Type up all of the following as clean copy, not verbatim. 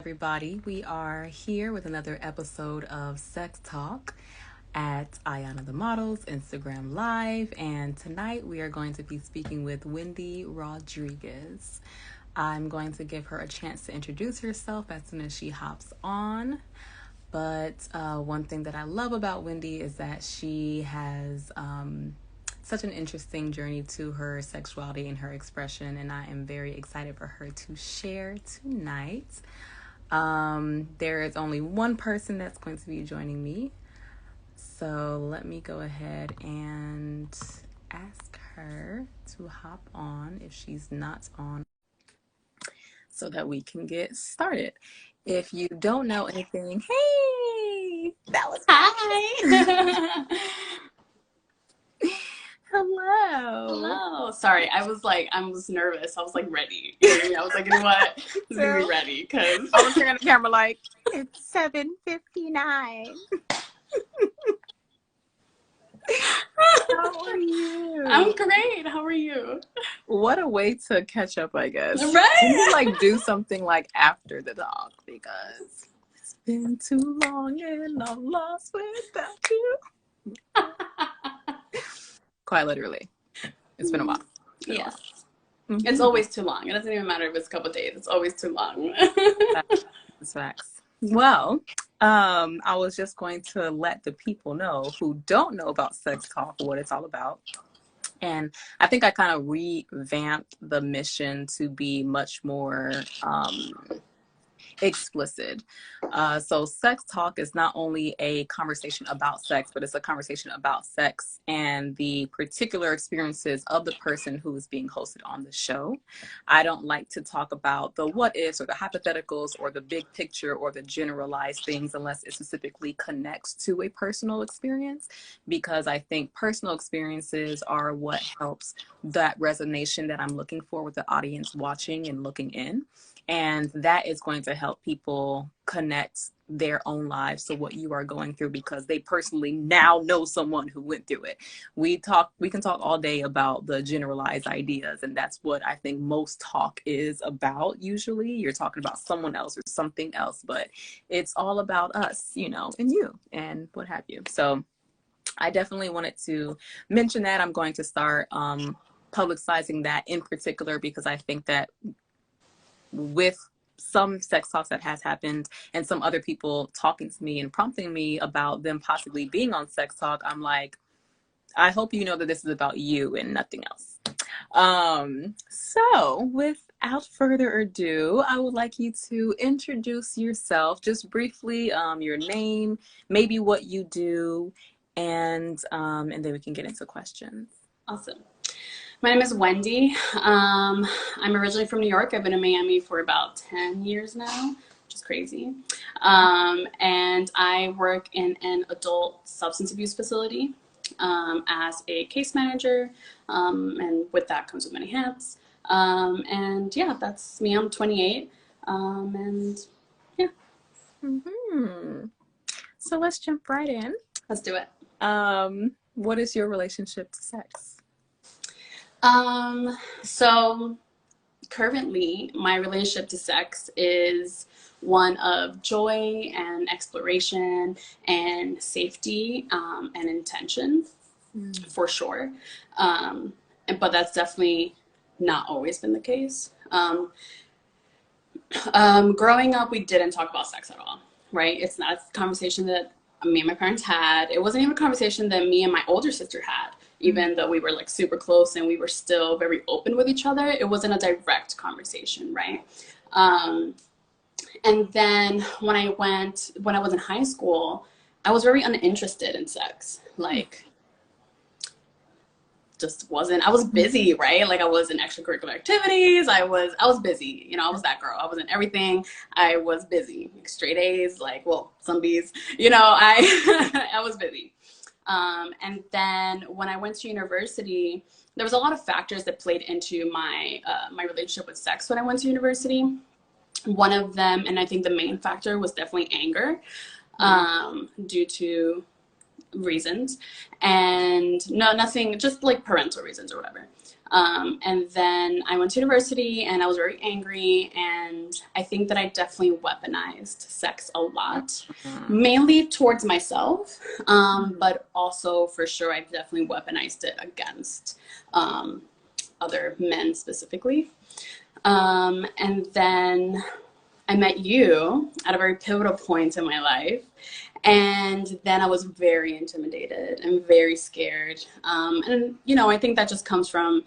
everybody. We are here with another episode of Sex Talk at Ayana the Models Instagram Live, and tonight we are going to be speaking with Wendy Rodriguez. I'm going to give her a chance to introduce herself as soon as she hops on. But one thing that I love about Wendy is that she has such an interesting journey to her sexuality and her expression, and I am very excited for her to share tonight. There is only one person that's going to be joining me, so let me go ahead and ask her to hop on if she's not on, so that we can get started. If you don't know anything, hey, that was hi. Hello. Hello. Sorry, I was nervous. I was like ready. I was like, you know what? Just gonna be ready because I was looking at the camera like it's 7:59. How are you? I'm great. How are you? What a way to catch up, I guess. Right? We need to do something like after the talk because it's been too long and I'm lost without you. Quite literally. It's been a while. Yes. It's always too long. It doesn't even matter if it's a couple of days. It's always too long. That's facts. Well, I was just going to let the people know who don't know about Sex Talk what it's all about. And I think I kind of revamped the mission to be much more explicit. So Sex Talk is not only a conversation about sex, but it's a conversation about sex and the particular experiences of the person who is being hosted on the show. I don't like to talk about the what ifs or the hypotheticals or the big picture or the generalized things unless it specifically connects to a personal experience, because I think personal experiences are what helps that resonation that I'm looking for with the audience watching and looking in. And that is going to help people connect their own lives to what you are going through, because they personally now know someone who went through it. We can talk all day about the generalized ideas, and that's what I think most talk is about. Usually you're talking about someone else or something else, but it's all about us, and you and what have you. So I definitely wanted to mention that. I'm going to start publicizing that in particular, because I think that with some sex talks that has happened and some other people talking to me and prompting me about them possibly being on Sex Talk, I'm like, I hope you know that this is about you and nothing else. So without further ado, I would like you to introduce yourself just briefly, your name, maybe what you do, and then we can get into questions. Awesome. My name is Wendy. I'm originally from New York. I've been in Miami for about 10 years now, which is crazy. And I work in an adult substance abuse facility as a case manager. And with that comes with many hats. And yeah, that's me. I'm 28. And yeah. So let's jump right in. Let's do it. What is your relationship to sex? So currently my relationship to sex is one of joy and exploration and safety, and intention, for sure. But that's definitely not always been the case. Growing up, we didn't talk about sex at all, right? It's not a conversation that me and my parents had. It wasn't even a conversation that me and my older sister had. Even though we were like super close and we were still very open with each other, it wasn't a direct conversation, right? And then when I was in high school, I was very uninterested in sex. Like, just wasn't. I was busy, right? Like, I was in extracurricular activities. I was busy. I was that girl. I was in everything. I was busy. Like, straight A's, some B's. I was busy. And then when I went to university, there was a lot of factors that played into my relationship with sex when I went to university. One of them, and I think the main factor, was definitely anger, due to reasons, and nothing, just like parental reasons or whatever. And then I went to university and I was very angry. And I think that I definitely weaponized sex a lot, mainly towards myself, but also for sure I definitely weaponized it against other men specifically. And then I met you at a very pivotal point in my life. And then I was very intimidated and very scared. And, you know, I think that just comes from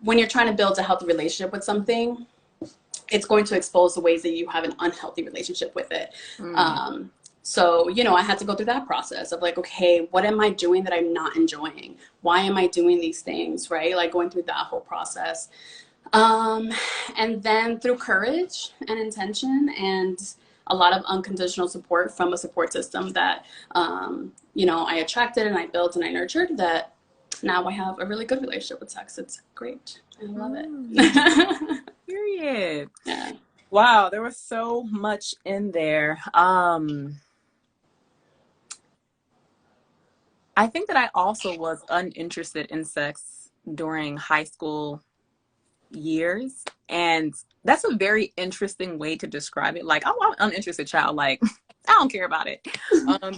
when you're trying to build a healthy relationship with something, it's going to expose the ways that you have an unhealthy relationship with it. So, you know, I had to go through that process of like, okay, what am I doing that I'm not enjoying? Why am I doing these things, right? Like going through that whole process. And then through courage and intention and a lot of unconditional support from a support system that, you know, I attracted and I built and I nurtured, that now I have a really good relationship with sex. It's great. I love it. Period. Yeah. Wow, there was so much in there. I think that I also was uninterested in sex during high school years, and that's a very interesting way to describe it. Like, oh, I'm an uninterested child. Like, I don't care about it,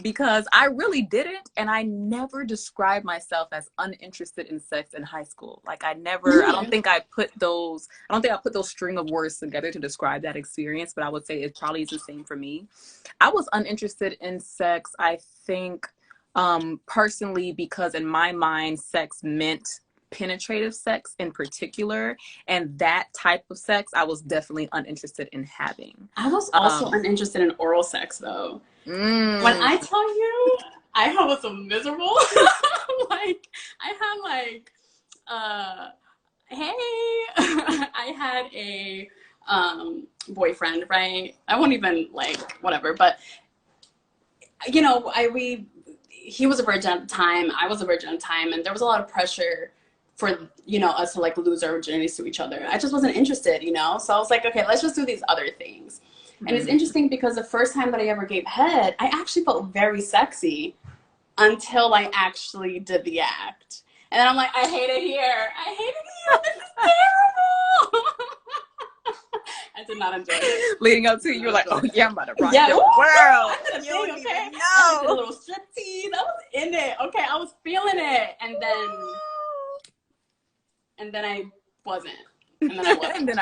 because I really didn't, and I never described myself as uninterested in sex in high school. Like, I never. I don't think I put those string of words together to describe that experience. But I would say it probably is the same for me. I was uninterested in sex, I think, personally, because in my mind, sex meant penetrative sex in particular, and that type of sex I was definitely uninterested in having. I was also uninterested in oral sex though. When I tell you, I was so miserable. Like, I had like, hey, I had a boyfriend, right? I won't even like whatever, but you know, he was a virgin at the time, I was a virgin at the time, and there was a lot of pressure for, you know, us to like lose our virginities to each other. I just wasn't interested, you know? So I was like, okay, let's just do these other things. And it's interesting because the first time that I ever gave head, I actually felt very sexy until I actually did the act. And then I'm like, I hate it here. I hate it here. This is terrible. I did not enjoy it. Leading up to it, you were like, oh yeah, I'm about to rock Yeah, the ooh, world. I did a You thing, don't okay? even I did a know. little striptease. I was in it. Okay, I was feeling it. And then I wasn't. And then I wasn't. And then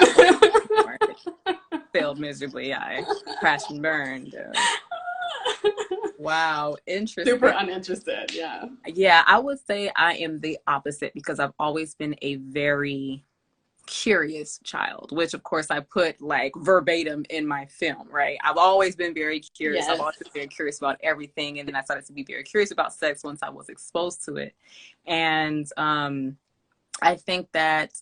I failed miserably. I crashed and burned. Wow, interesting. Super uninterested, yeah. Yeah, I would say I am the opposite because I've always been a very curious child, which of course I put like verbatim in my film, right? I've always been very curious. Yes. I've always been very curious about everything. And then I started to be very curious about sex once I was exposed to it. And I think that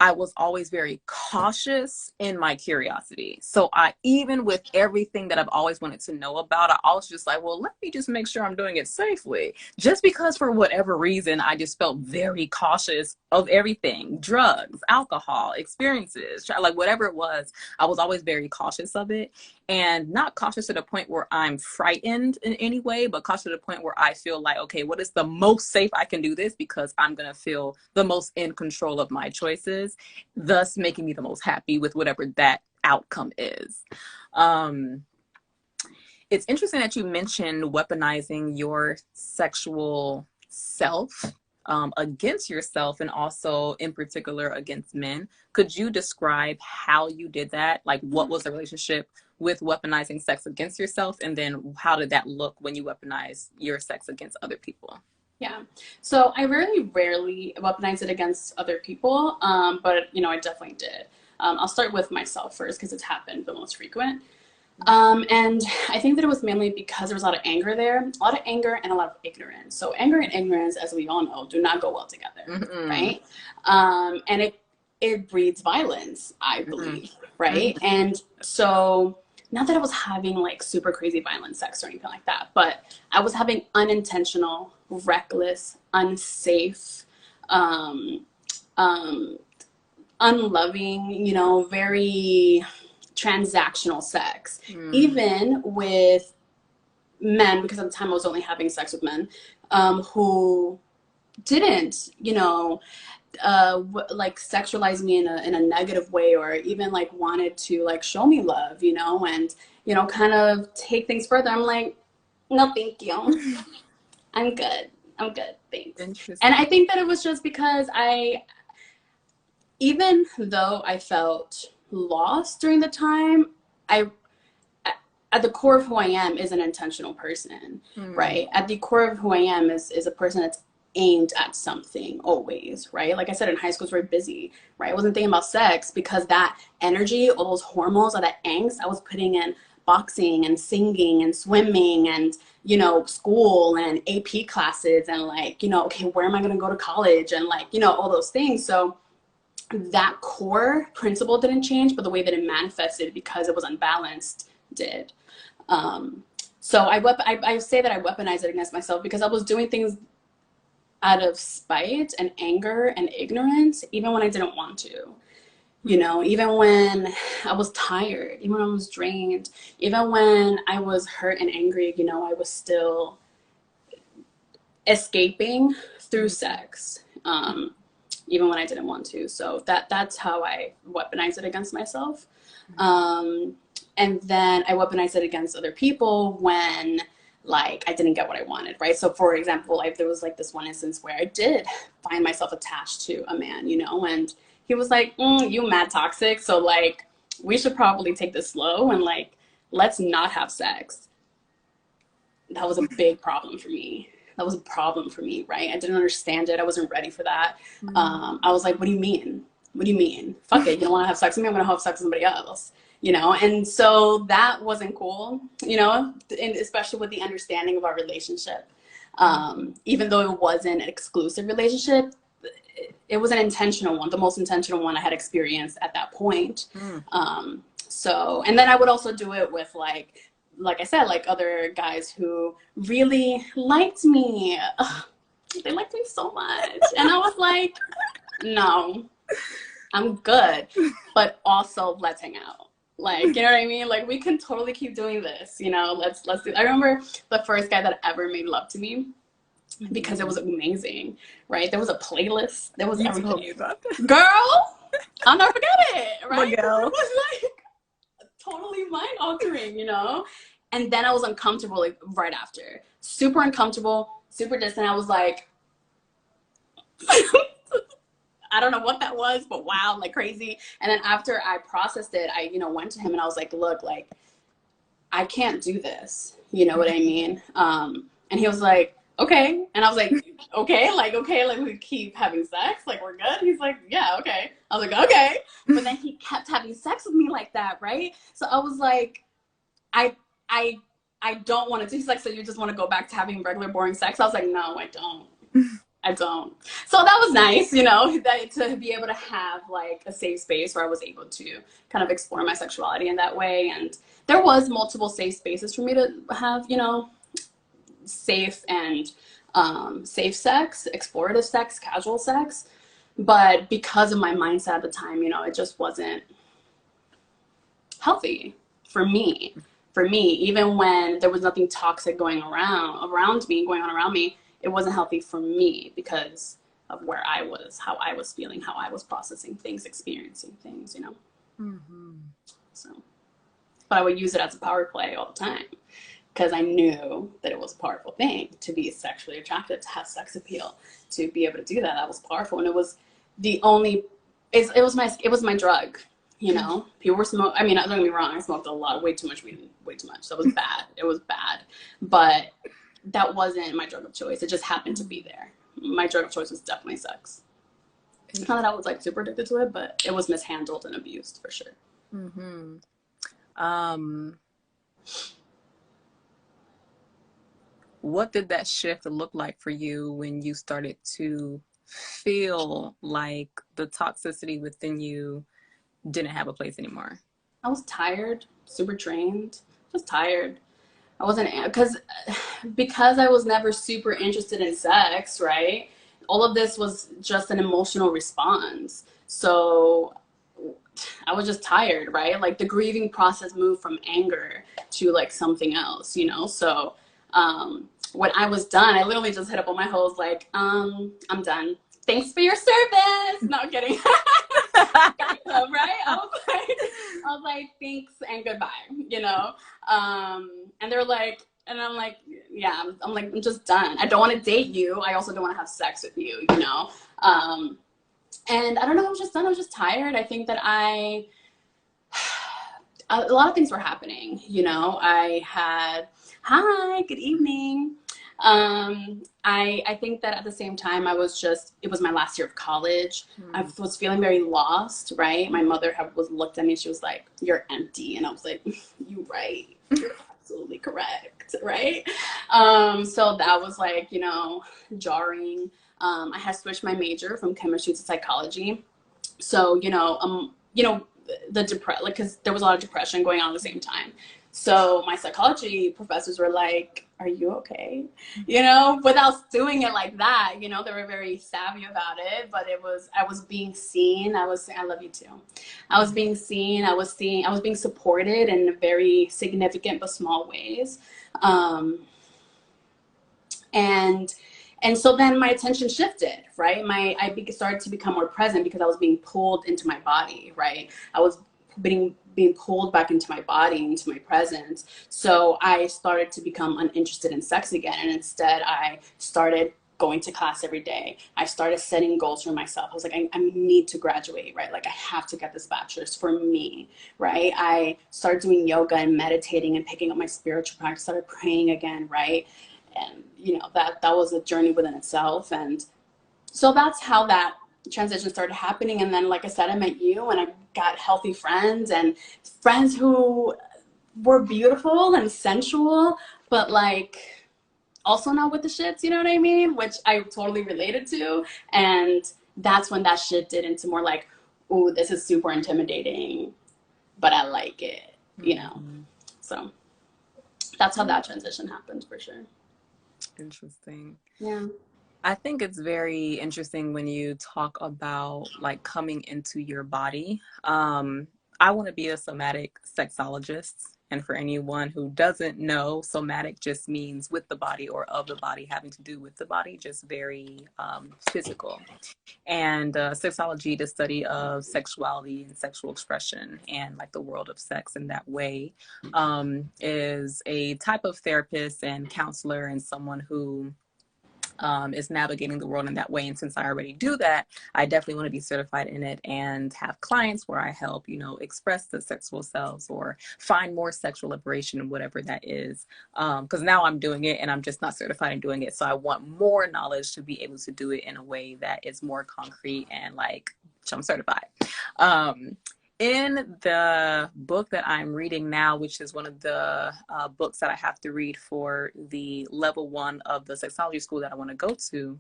I was always very cautious in my curiosity. So even with everything that I've always wanted to know about, I always just like, well, let me just make sure I'm doing it safely. Just because for whatever reason, I just felt very cautious of everything, drugs, alcohol, experiences, like whatever it was, I was always very cautious of it. And not cautious to the point where I'm frightened in any way, but cautious to the point where I feel like, okay, what is the most safe I can do this because I'm going to feel the most in control of my choices, thus making me the most happy with whatever that outcome is. It's interesting that you mentioned weaponizing your sexual self against yourself and also in particular against men. Could you describe how you did that? Like, what was the relationship with weaponizing sex against yourself? And then how did that look when you weaponize your sex against other people? Yeah. So I rarely weaponize it against other people, but, you know, I definitely did. I'll start with myself first because it's happened the most frequent. And I think that it was mainly because there was a lot of anger there, a lot of anger and a lot of ignorance. So anger and ignorance, as we all know, do not go well together, right? And it breeds violence, I believe, right? And so not that I was having like super crazy violent sex or anything like that, but I was having unintentional, reckless, unsafe, unloving, you know, very transactional sex, even with men, because at the time I was only having sex with men, who didn't, you know, like sexualize me in a negative way, or even like wanted to like show me love, you know, and you know, kind of take things further. I'm like, no, thank you. I'm good. I'm good. Thanks. And Interesting. I think that it was just because even though I felt lost during the time, I, at the core of who I am is an intentional person, Mm. right? At the core of who I am is a person that's aimed at something always, right? Like I said, in high school, I was very busy, right? I wasn't thinking about sex because that energy, all those hormones, all that angst I was putting in boxing and singing and swimming and, you know, school and AP classes and like, you know, okay, where am I going to go to college and like, you know, all those things. So that core principle didn't change, but the way that it manifested because it was unbalanced did. Um, so I say that I weaponized it against myself because I was doing things out of spite and anger and ignorance, even when I didn't want to. You know, even when I was tired, even when I was drained, even when I was hurt and angry, you know, I was still escaping through sex, even when I didn't want to. So that's how I weaponize it against myself. Um, and then I weaponize it against other people when like I didn't get what I wanted, right? So for example, like there was like this one instance where I did find myself attached to a man, you know, and he was like, you mad toxic, so like we should probably take this slow and like let's not have sex. That was a big problem for me. That was a problem for me, right? I didn't understand it. I wasn't ready for that. Mm. I was like, what do you mean? What do you mean? Fuck it. You don't want to have sex with me? I'm going to have sex with somebody else, you know? And so that wasn't cool, you know, and especially with the understanding of our relationship. Even though it wasn't an exclusive relationship, it was an intentional one, the most intentional one I had experienced at that point. Mm. So, and then I would also do it with like I said, like other guys who really liked me. Ugh, they liked me so much. And I was like, no, I'm good. But also let's hang out. Like, you know what I mean? Like we can totally keep doing this, you know, let's do. I remember the first guy that ever made love to me because it was amazing, right? There was a playlist, there was You told me everything. about that. Girl, I'll never forget it, right? Because it Miguel. was like totally mind altering, you know? And then I was uncomfortable like right after. Super uncomfortable, super distant. I was like, I don't know what that was, but wow, like crazy. And then after I processed it, I, you know, went to him and I was like, look, like, I can't do this. You know what I mean? And he was like, okay. And I was like, okay, like we keep having sex, like we're good. He's like, yeah, okay. I was like, okay. But then he kept having sex with me like that, right? So I was like, I I I don't want to. He's like, so you just want to go back to having regular boring sex? I was like, no, I don't. I don't. So that was nice, you know, that to be able to have like a safe space where I was able to kind of explore my sexuality in that way. And there was multiple safe spaces for me to have, you know, safe and safe sex, explorative sex, casual sex. But because of my mindset at the time, you know, it just wasn't healthy for me. For me, even when there was nothing toxic going on around me, it wasn't healthy for me because of where I was, how I was feeling, how I was processing things, experiencing things, you know. Mm-hmm. So, but I would use it as a power play all the time because I knew that it was a powerful thing to be sexually attractive, to have sex appeal, to be able to do that. That was powerful, and it was the only. It was my drug. You know, people were smoking. I mean, don't get me wrong. I smoked a lot, way too much weed, way too much. So it was bad. It was bad, but that wasn't my drug of choice. It just happened to be there. My drug of choice was definitely sex. Not that I was like super addicted to it, but it was mishandled and abused for sure. Mm-hmm. Um, what did that shift look like for you when you started to feel like the toxicity within you didn't have a place anymore? I was tired, super drained, just tired. I wasn't because I was never super interested in sex, right? All of this was just an emotional response. So I was just tired, right? Like the grieving process moved from anger to like something else, you know? So when I was done, I literally just hit up on my hoes like, I'm done. thanks for your service. No, I'm kidding. Right? I was like, thanks and goodbye, you know? And they're like, and I'm like, yeah, I'm like, I'm just done. I don't want to date you. I also don't want to have sex with you, you know? And I don't know, I was just done. I was just tired. I think that a lot of things were happening, you know? Hi, good evening. I think that at the same time, it was my last year of college. I was feeling very lost, right? My mother looked at me, she was like, you're empty. And I was like, you right. You're absolutely correct, right? So that was like, you know, jarring. I had switched my major from chemistry to psychology. So, you know, because there was a lot of depression going on at the same time. So my psychology professors were like, are you okay? You know, without doing it like that, you know, they were very savvy about it, but I was being seen. I love you too. I was being seen. I was being supported in very significant but small ways. And so then my attention shifted, right? I started to become more present because I was being pulled into my body, right? I was being pulled back into my body, into my presence. So I started to become uninterested in sex again. And instead I started going to class every day. I started setting goals for myself. I was like, I need to graduate, right? Like I have to get this bachelor's for me, right? I started doing yoga and meditating and picking up my spiritual practice, started praying again, right? And you know, that was a journey within itself. And so that's how that transition started happening. And then, like I said, I met you and I got healthy friends and friends who were beautiful and sensual, but like also not with the shits, you know what I mean? Which I totally related to. And that's when that shifted into more like, ooh, this is super intimidating, but I like it, you know? So that's how that transition happened for sure. Interesting. Yeah. I think it's very interesting when you talk about like coming into your body. I want to be a somatic sexologist. And for anyone who doesn't know, somatic just means with the body or of the body, having to do with the body, just very physical. And sexology, the study of sexuality and sexual expression and like the world of sex in that way, is a type of therapist and counselor and someone who is navigating the world in that way. And since I already do that, I definitely want to be certified in it and have clients where I help, you know, express the sexual selves or find more sexual liberation, whatever that is. Because now I'm doing it and I'm just not certified in doing it. So I want more knowledge to be able to do it in a way that is more concrete and like, I'm certified. In the book that I'm reading now, which is one of the books that I have to read for the level 1 of the sexology school that I want to go to,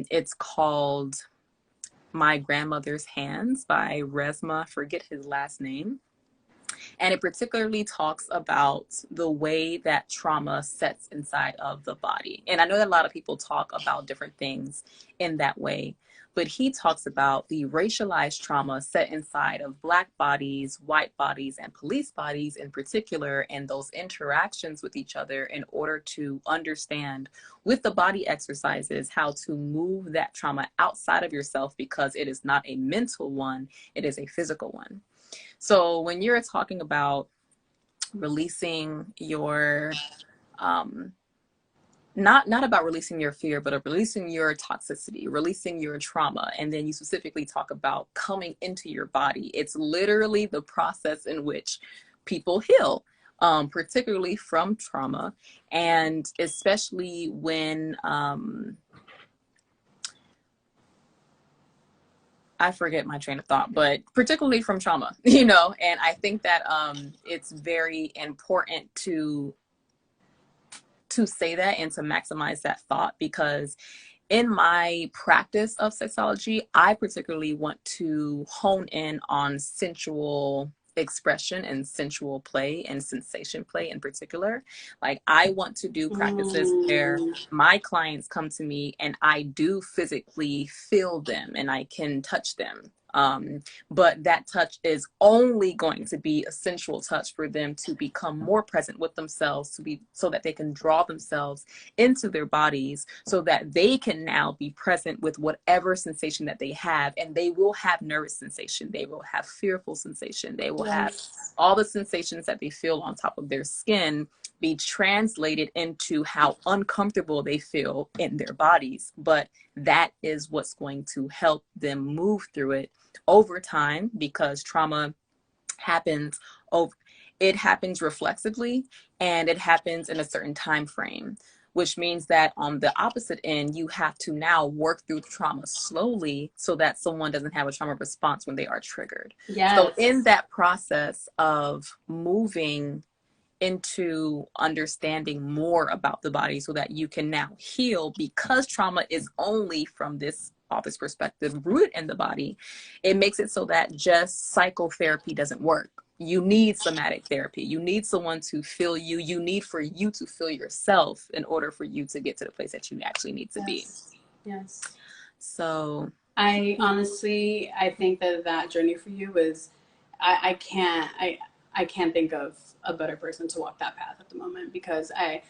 it's called My Grandmother's Hands by Resma, forget his last name. And it particularly talks about the way that trauma sets inside of the body. And I know that a lot of people talk about different things in that way, but he talks about the racialized trauma set inside of Black bodies, white bodies, and police bodies in particular, and those interactions with each other in order to understand with the body exercises how to move that trauma outside of yourself, because it is not a mental one, it is a physical one. So when you're talking about releasing your, not about releasing your fear, but of releasing your toxicity, releasing your trauma, and then you specifically talk about coming into your body, it's literally the process in which people heal, particularly from trauma, and especially when, I forget my train of thought, but particularly from trauma, you know, and I think that it's very important to say that and to maximize that thought, because in my practice of sexology, I particularly want to hone in on sensual expression and sensual play and sensation play in particular. Like I want to do practices where my clients come to me and I do physically feel them and I can touch them. But that touch is only going to be a sensual touch for them to become more present with themselves, so that they can draw themselves into their bodies, so that they can now be present with whatever sensation that they have. And they will have nervous sensation, they will have fearful sensation, they will have all the sensations that they feel on top of their skin be translated into how uncomfortable they feel in their bodies. But that is what's going to help them move through it over time, because trauma happens it happens reflexively, and it happens in a certain time frame, which means that on the opposite end, you have to now work through trauma slowly, so that someone doesn't have a trauma response when they are triggered. Yes. So in that process of moving into understanding more about the body, so that you can now heal, because trauma is only from this author's perspective rooted in the body, it makes it so that just psychotherapy doesn't work. You need somatic therapy. You need someone to feel you. You need for you to feel yourself in order for you to get to the place that you actually need to be. Yes. So I honestly, I think that journey for you is, I can't think of a better person to walk that path at the moment, because I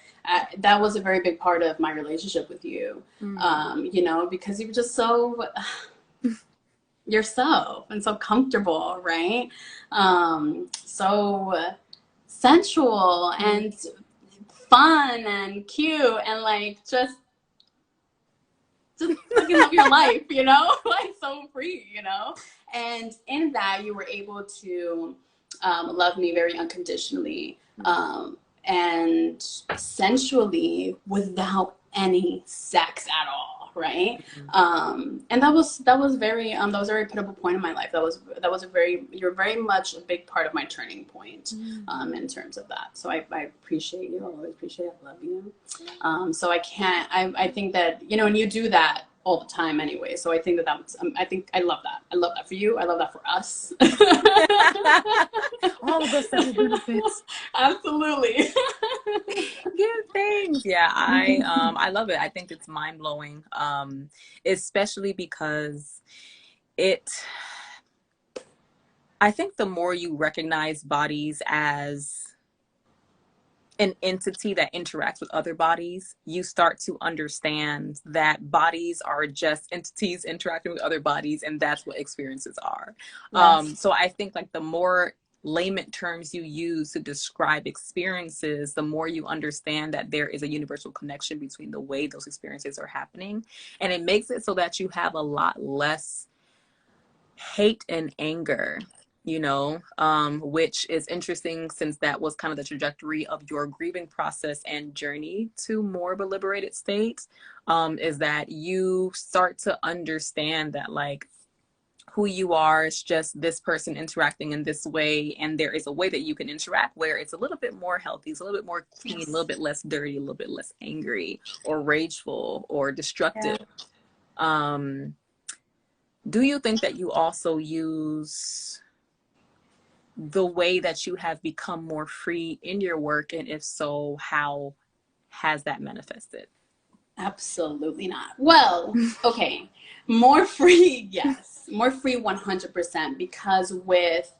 that was a very big part of my relationship with you. You know, because you were just so yourself and so comfortable, right? So sensual and fun and cute, and like just fucking live your life, you know, like so free, you know. And in that, you were able to love me very unconditionally, and sensually, without any sex at all, right? And that was very that was a very pivotal point in my life. That was you're very much a big part of my turning point, in terms of that. So I appreciate you. I always appreciate it. I love you. So I think that, you know, and you do that all the time anyway. So I think that's, I love that. I love that for you. I love that for us. all of us have benefits. Absolutely. Good things. Yeah, I love it. I think it's mind blowing, especially because I think the more you recognize bodies as an entity that interacts with other bodies, you start to understand that bodies are just entities interacting with other bodies, and that's what experiences are. Yes. So I think like the more layman terms you use to describe experiences, the more you understand that there is a universal connection between the way those experiences are happening. And it makes it so that you have a lot less hate and anger, you know, which is interesting, since that was kind of the trajectory of your grieving process and journey to more of a liberated state, is that you start to understand that like who you are is just this person interacting in this way, and there is a way that you can interact where it's a little bit more healthy, it's a little bit more clean, a little bit less dirty, a little bit less angry or rageful or destructive. Do you think that you also use the way that you have become more free in your work? And if so, how has that manifested? Absolutely not. Well, okay. More free, yes. More free 100%, because with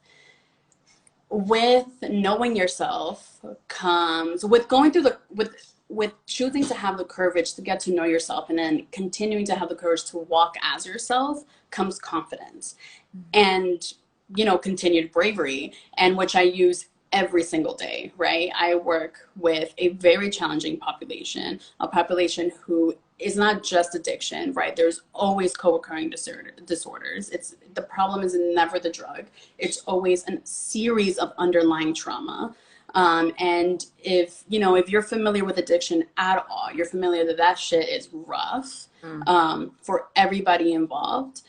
knowing yourself comes with going through the with choosing to have the courage to get to know yourself, and then continuing to have the courage to walk as yourself, comes confidence and, you know, continued bravery, and which I use every single day, right? I work with a very challenging population, a population who is not just addiction, right? There's always co-occurring disorders. The problem is never the drug. It's always a series of underlying trauma. And if you're familiar with addiction at all, you're familiar that that shit is rough, for everybody involved.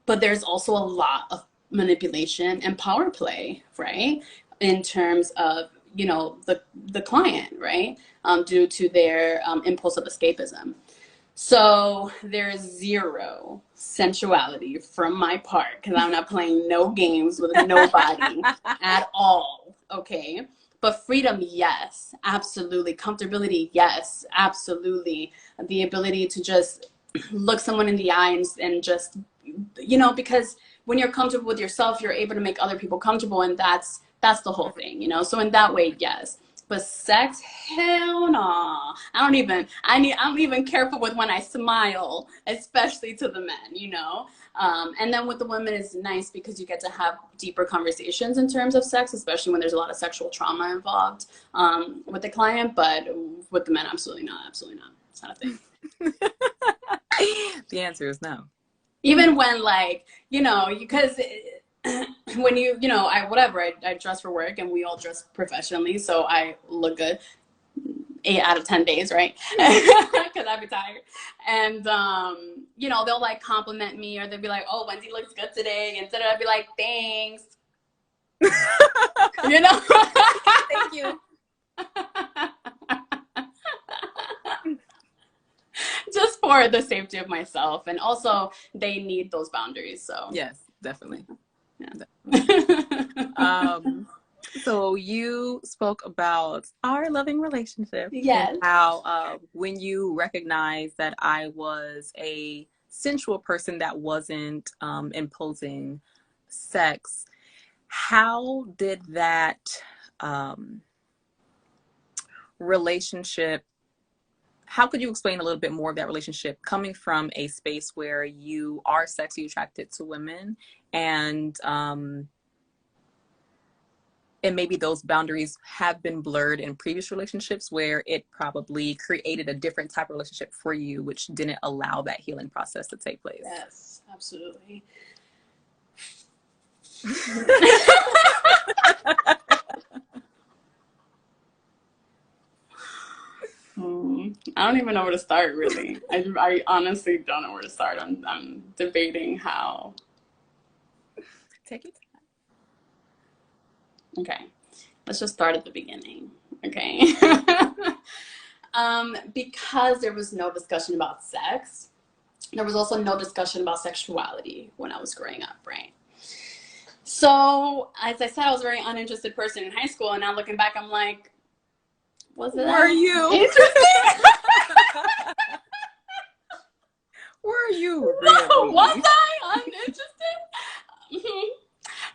But there's also a lot of manipulation and power play, right? In terms of, the client, right? Due to their impulse of escapism. So there's zero sensuality from my part, because I'm not playing no games with nobody at all, okay? But freedom, yes, absolutely. Comfortability, yes, absolutely. The ability to just look someone in the eye and just you know, because when you're comfortable with yourself, you're able to make other people comfortable, and that's the whole thing, you know. So in that way, yes. But sex, hell no. I'm even careful with when I smile, especially to the men, you know. And then with the women, it's nice because you get to have deeper conversations in terms of sex, especially when there's a lot of sexual trauma involved with the client. But with the men, absolutely not. Absolutely not. It's not a thing. The answer is no. Even when, like, you know, because when you know, I dress for work, and we all dress professionally, so I look good 8 out of 10 days, right? Because I'd be tired. And you know, they'll like compliment me, or they'll be like, oh, Wendy looks good today, and I'd be like, thanks. You know. Thank you. Just for the safety of myself, and also they need those boundaries. So yes, definitely. Yeah. Definitely. So you spoke about our loving relationship. Yes. And how when you recognized that I was a sensual person that wasn't imposing sex, how did that relationship, how could you explain a little bit more of that relationship coming from a space where you are sexually attracted to women, and maybe those boundaries have been blurred in previous relationships where it probably created a different type of relationship for you, which didn't allow that healing process to take place? Yes, absolutely. I don't even know where to start, really. I honestly don't know where to start. I'm debating how. Take it. Okay, let's just start at the beginning. Okay. Because there was no discussion about sex, there was also no discussion about sexuality when I was growing up, right? So, as I said, I was a very uninterested person in high school, and now looking back, I'm like, was it Were you interesting? Were you really? Was I uninterested?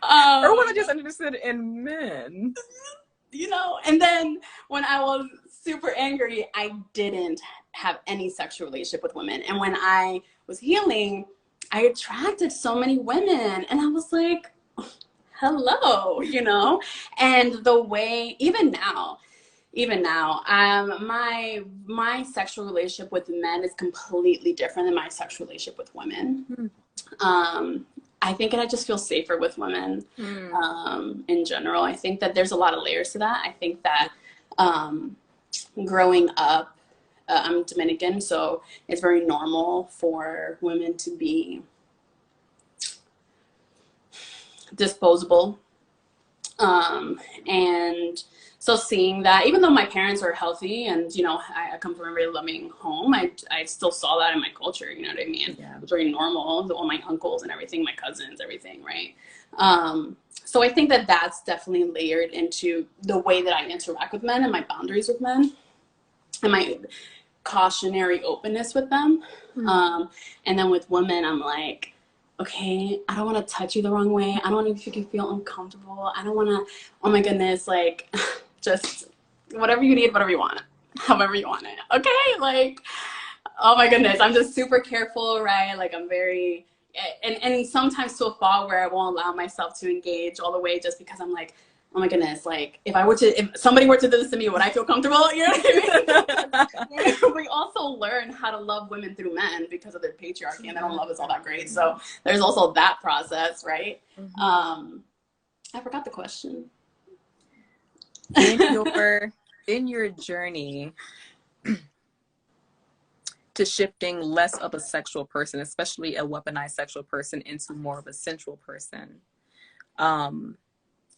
Or was I just interested in men? You know, and then when I was super angry, I didn't have any sexual relationship with women. And when I was healing, I attracted so many women, and I was like, hello, you know. And the way, even now, my sexual relationship with men is completely different than my sexual relationship with women. I think I just feel safer with women in general. I think that there's a lot of layers to that. I think that growing up, I'm Dominican, so it's very normal for women to be disposable. And so seeing that, even though my parents are healthy, and, you know, I come from a very loving home, I still saw that in my culture, you know what I mean? Yeah. It was very normal, all my uncles and everything, my cousins, everything, right? So I think that that's definitely layered into the way that I interact with men, and my boundaries with men, and my cautionary openness with them. And then with women, I'm like, okay, I don't want to touch you the wrong way. I don't want to make you feel uncomfortable. I don't want to, oh my goodness, like, just whatever you need, whatever you want, however you want it. Okay, like, oh my goodness, I'm just super careful, right? Like, I'm very, and sometimes to a fault where I won't allow myself to engage all the way, just because I'm like, oh my goodness, like, if somebody were to do this to me, would I feel comfortable? You know what I mean? We also learn how to love women through men because of their patriarchy, and they don't love us all that great. So there's also that process, right? I forgot the question. In your journey to shifting less of a sexual person, especially a weaponized sexual person, into more of a sensual person,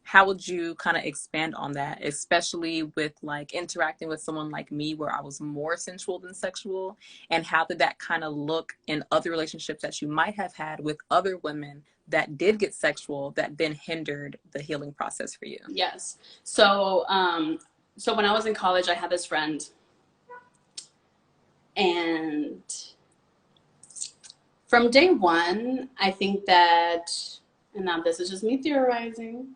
how would you kind of expand on that, especially with like interacting with someone like me where I was more sensual than sexual? And how did that kind of look in other relationships that you might have had with other women that did get sexual that then hindered the healing process for you? Yes. So when I was in college, I had this friend, and From day one, I think that, and now this is just me theorizing,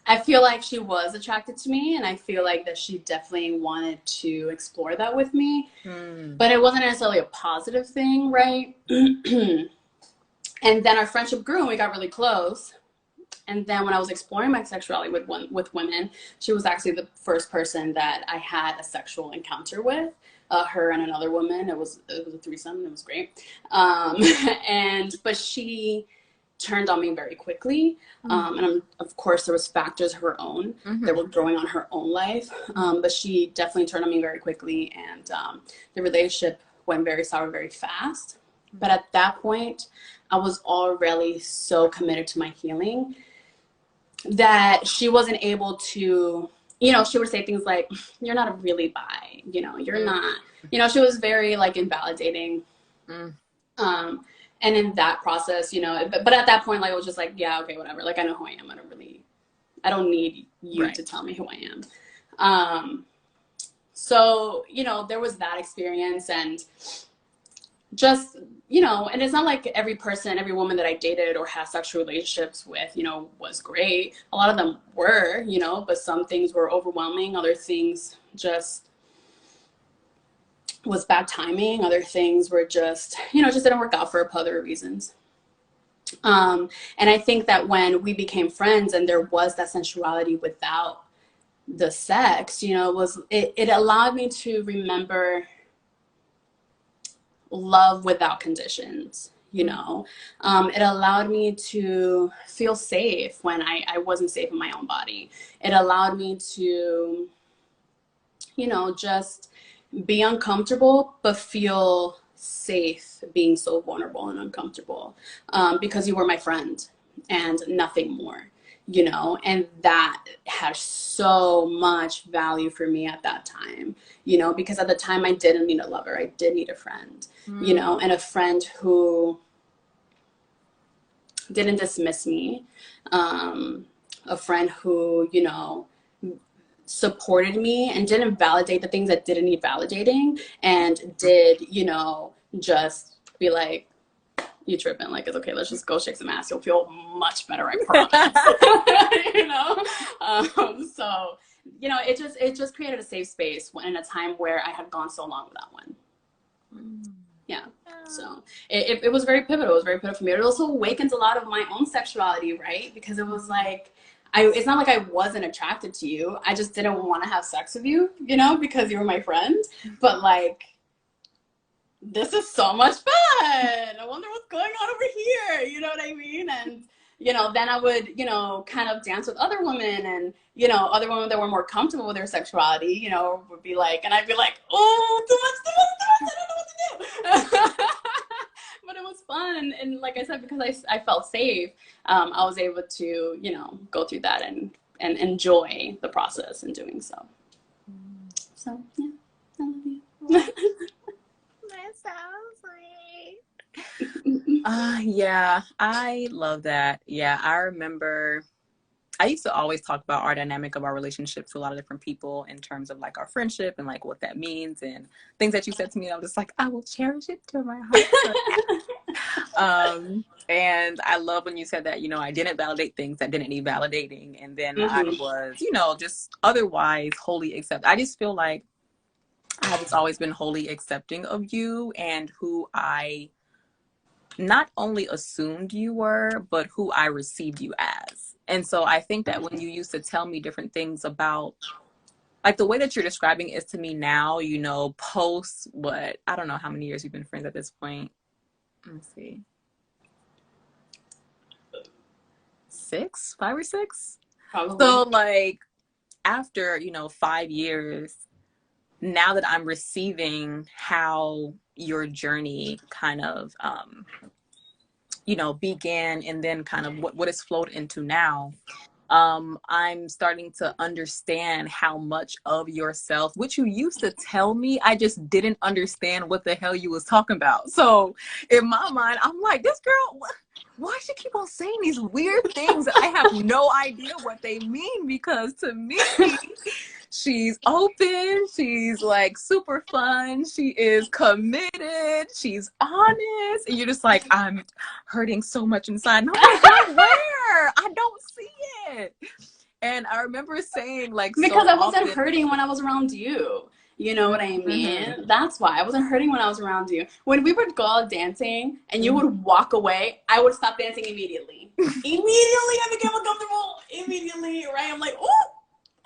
I feel like she was attracted to me, and I feel like that she definitely wanted to explore that with me. But it wasn't necessarily a positive thing, right? And then our friendship grew and we got really close. And then when I was exploring my sexuality with women, she was actually the first person that I had a sexual encounter with. Her and another woman. It was a threesome. It was great. But she turned on me very quickly. Of course, there was factors of her own that were growing on her own life. But she definitely turned on me very quickly, and the relationship went very sour very fast. But at that point, I was already so committed to my healing that she wasn't able to, she would say things like, you're not really bi, you're not, she was very like invalidating. And in that process, but at that point, like, I was just like, yeah, okay, whatever. Like, I know who I am. I don't need you to tell me who I am. So, there was that experience, and just, and it's not like every person, every woman that I dated or had sexual relationships with, was great. A lot of them were, but some things were overwhelming. Other things just was bad timing. Other things were just, just didn't work out for other reasons. And I think that when we became friends and there was that sensuality without the sex, it allowed me to remember love without conditions. It allowed me to feel safe when I wasn't safe in my own body. It allowed me to, just be uncomfortable, but feel safe being so vulnerable and uncomfortable, because you were my friend and nothing more, and that has so much value for me at that time, because at the time I didn't need a lover. I did need a friend, and a friend who didn't dismiss me, a friend who, supported me and didn't validate the things that didn't need validating, and did, just be like, you tripping, like, it's okay, let's just go shake some ass, you'll feel much better, I promise. So, it just created a safe space in a time where I had gone so long without one. Yeah. So it was very pivotal. It was very pivotal for me. It also awakens a lot of my own sexuality, right? Because it was like, it's not like I wasn't attracted to you. I just didn't want to have sex with you, because you were my friend. But like, this is so much fun. I wonder what's going on over here. You know what I mean? And, then I would, kind of dance with other women, and, other women that were more comfortable with their sexuality, would be like, and I'd be like, oh, too much, I don't know what to do. But it was fun. And like I said, because I felt safe, I was able to, go through that and enjoy the process in doing so. So, yeah, I love you. That sounds sweet. Yeah, I love that. Yeah, I remember I used to always talk about our dynamic of our relationship to a lot of different people in terms of like our friendship and like what that means and things that you said to me. I was just like, I will cherish it to my heart. And I love when you said that, I didn't validate things that didn't need validating. And then I was, just otherwise wholly accept. I just feel like I have just always been wholly accepting of you and who I not only assumed you were, but who I received you as. And so I think that when you used to tell me different things about, like the way that you're describing is to me now, post what, I don't know how many years you've been friends at this point. Let's see. 5 or 6? Probably. So like after, 5 years, now that I'm receiving how your journey kind of, began and then kind of what it's flowed into now, I'm starting to understand how much of yourself, which you used to tell me, I just didn't understand what the hell you was talking about. So in my mind, I'm like, this girl, why does she keep on saying these weird things that I have no idea what they mean? Because to me, She's open. She's like super fun. She is committed. She's honest. And you're just like, I'm hurting so much inside. And I'm like, but where? I don't see it. And I remember saying like so Because I wasn't often, hurting when I was around you. You know what I mean? mm-hmm. That's why I wasn't hurting when I was around you. When we would go out dancing and you Mm-hmm. would walk away, I would stop dancing immediately. Immediately, I became uncomfortable. Immediately, right? I'm like, oh,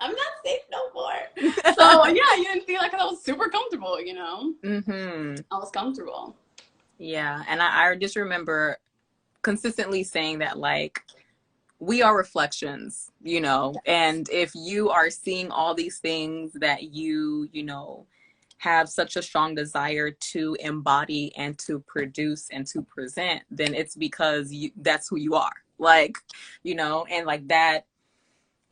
I'm not safe no more. So yeah, you didn't feel like I was super comfortable, you know? Mm-hmm. I was comfortable. Yeah. And I just remember consistently saying that like, we are reflections, you know, and if you are seeing all these things that you know, have such a strong desire to embody and to produce and to present, then it's because that's who you are. Like, you know, and like that,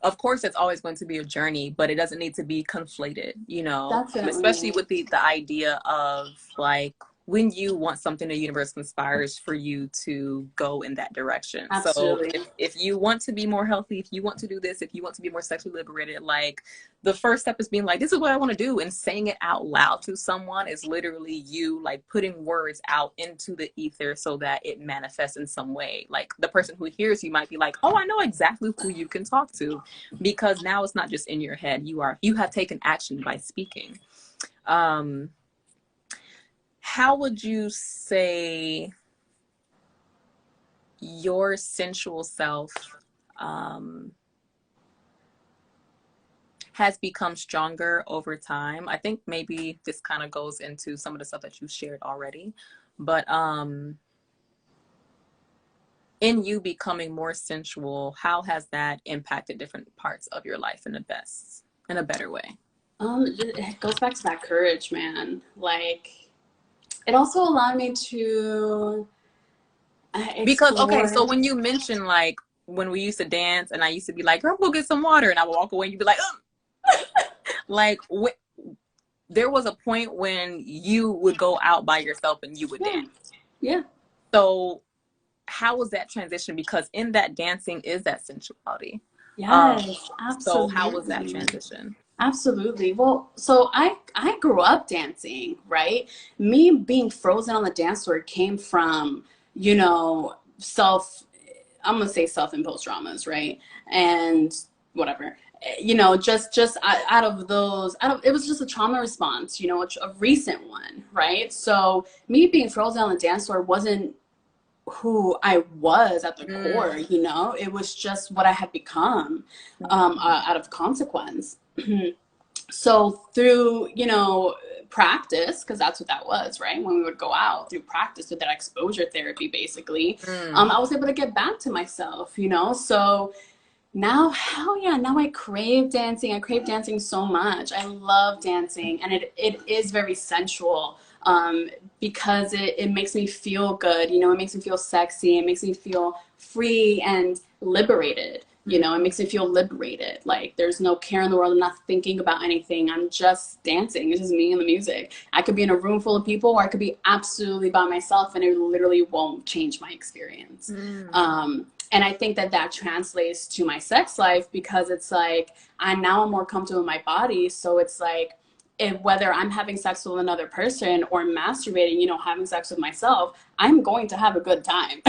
of course, it's always going to be a journey, but it doesn't need to be conflated, you know, especially Definitely. with the idea of like when you want something, the universe conspires for you to go in that direction. So Absolutely. if you want to be more healthy, if you want to do this, if you want to be more sexually liberated, like the first step is being like, this is what I want to do. And saying it out loud to someone is literally you like putting words out into the ether so that it manifests in some way. Like the person who hears you might be like, oh, I know exactly who you can talk to, because now it's not just in your head. You have taken action by speaking. How would you say your sensual self has become stronger over time? I think maybe this kind of goes into some of the stuff that you shared already, but in you becoming more sensual, how has that impacted different parts of your life in a better way? It goes back to that courage, man. Like, it also allowed me to Because okay, so explore. when you mention like when we used to dance and I used to be like, girl, go get some water, and I would walk away and you'd be like, like there was a point when you would go out by yourself and you would Yeah, dance. yeah. So how was that transition? Because in that dancing is that sensuality. Um, Yes, so how was that absolutely. transition? Absolutely. Well, so I grew up dancing, right? Me being frozen on the dance floor came from, you know, I'm gonna say self-imposed traumas, right? And whatever. You know, just out of those, it was just a trauma response, you know, a recent one, right? So me being frozen on the dance floor wasn't who I was at the core, Mm. you know, it was just what I had become out of consequence. So through, you know, practice, because that's what that was, right? When we would go out through practice with that exposure therapy, basically, Mm. I was able to get back to myself, you know? So now, hell yeah, now I crave dancing. I crave dancing so much. I love dancing, and it is very sensual because it makes me feel good. You know, it makes me feel sexy. It makes me feel free and liberated. You know, it makes me feel liberated. Like there's no care in the world. I'm not thinking about anything. I'm just dancing. It's just me and the music. I could be in a room full of people, or I could be absolutely by myself, and it literally won't change my experience. Mm. And I think that that translates to my sex life because it's like I'm now more comfortable in my body. So it's like if whether I'm having sex with another person or masturbating, you know, having sex with myself, I'm going to have a good time,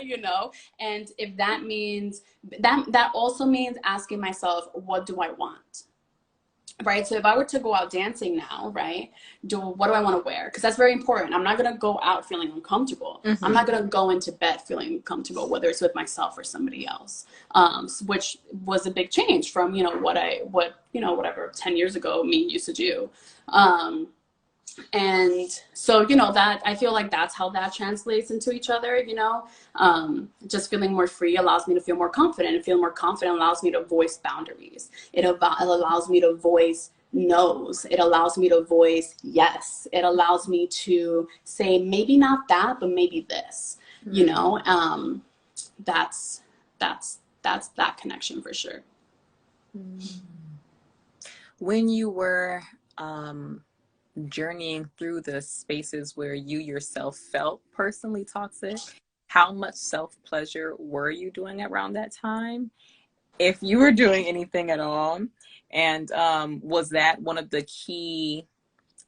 you know. And if that means that also means asking myself, what do I want? Right. So if I were to go out dancing now, right, what do I want to wear? Because that's very important. I'm not going to go out feeling uncomfortable. I'm Mm-hmm. not going to go into bed feeling comfortable, whether it's with myself or somebody else, which was a big change from, you know, whatever 10 years ago me used to do. And so, you know, that I feel like that's how that translates into each other, you know. Just feeling more free allows me to feel more confident, and feel more confident allows me to voice boundaries. It allows me to voice no's. It allows me to voice yes. It allows me to say maybe not that, but maybe this, you Mm. know. That's that's that connection for sure. When you were journeying through the spaces where you yourself felt personally toxic, how much self pleasure were you doing around that time? If you were doing anything at all, And was that one of the key,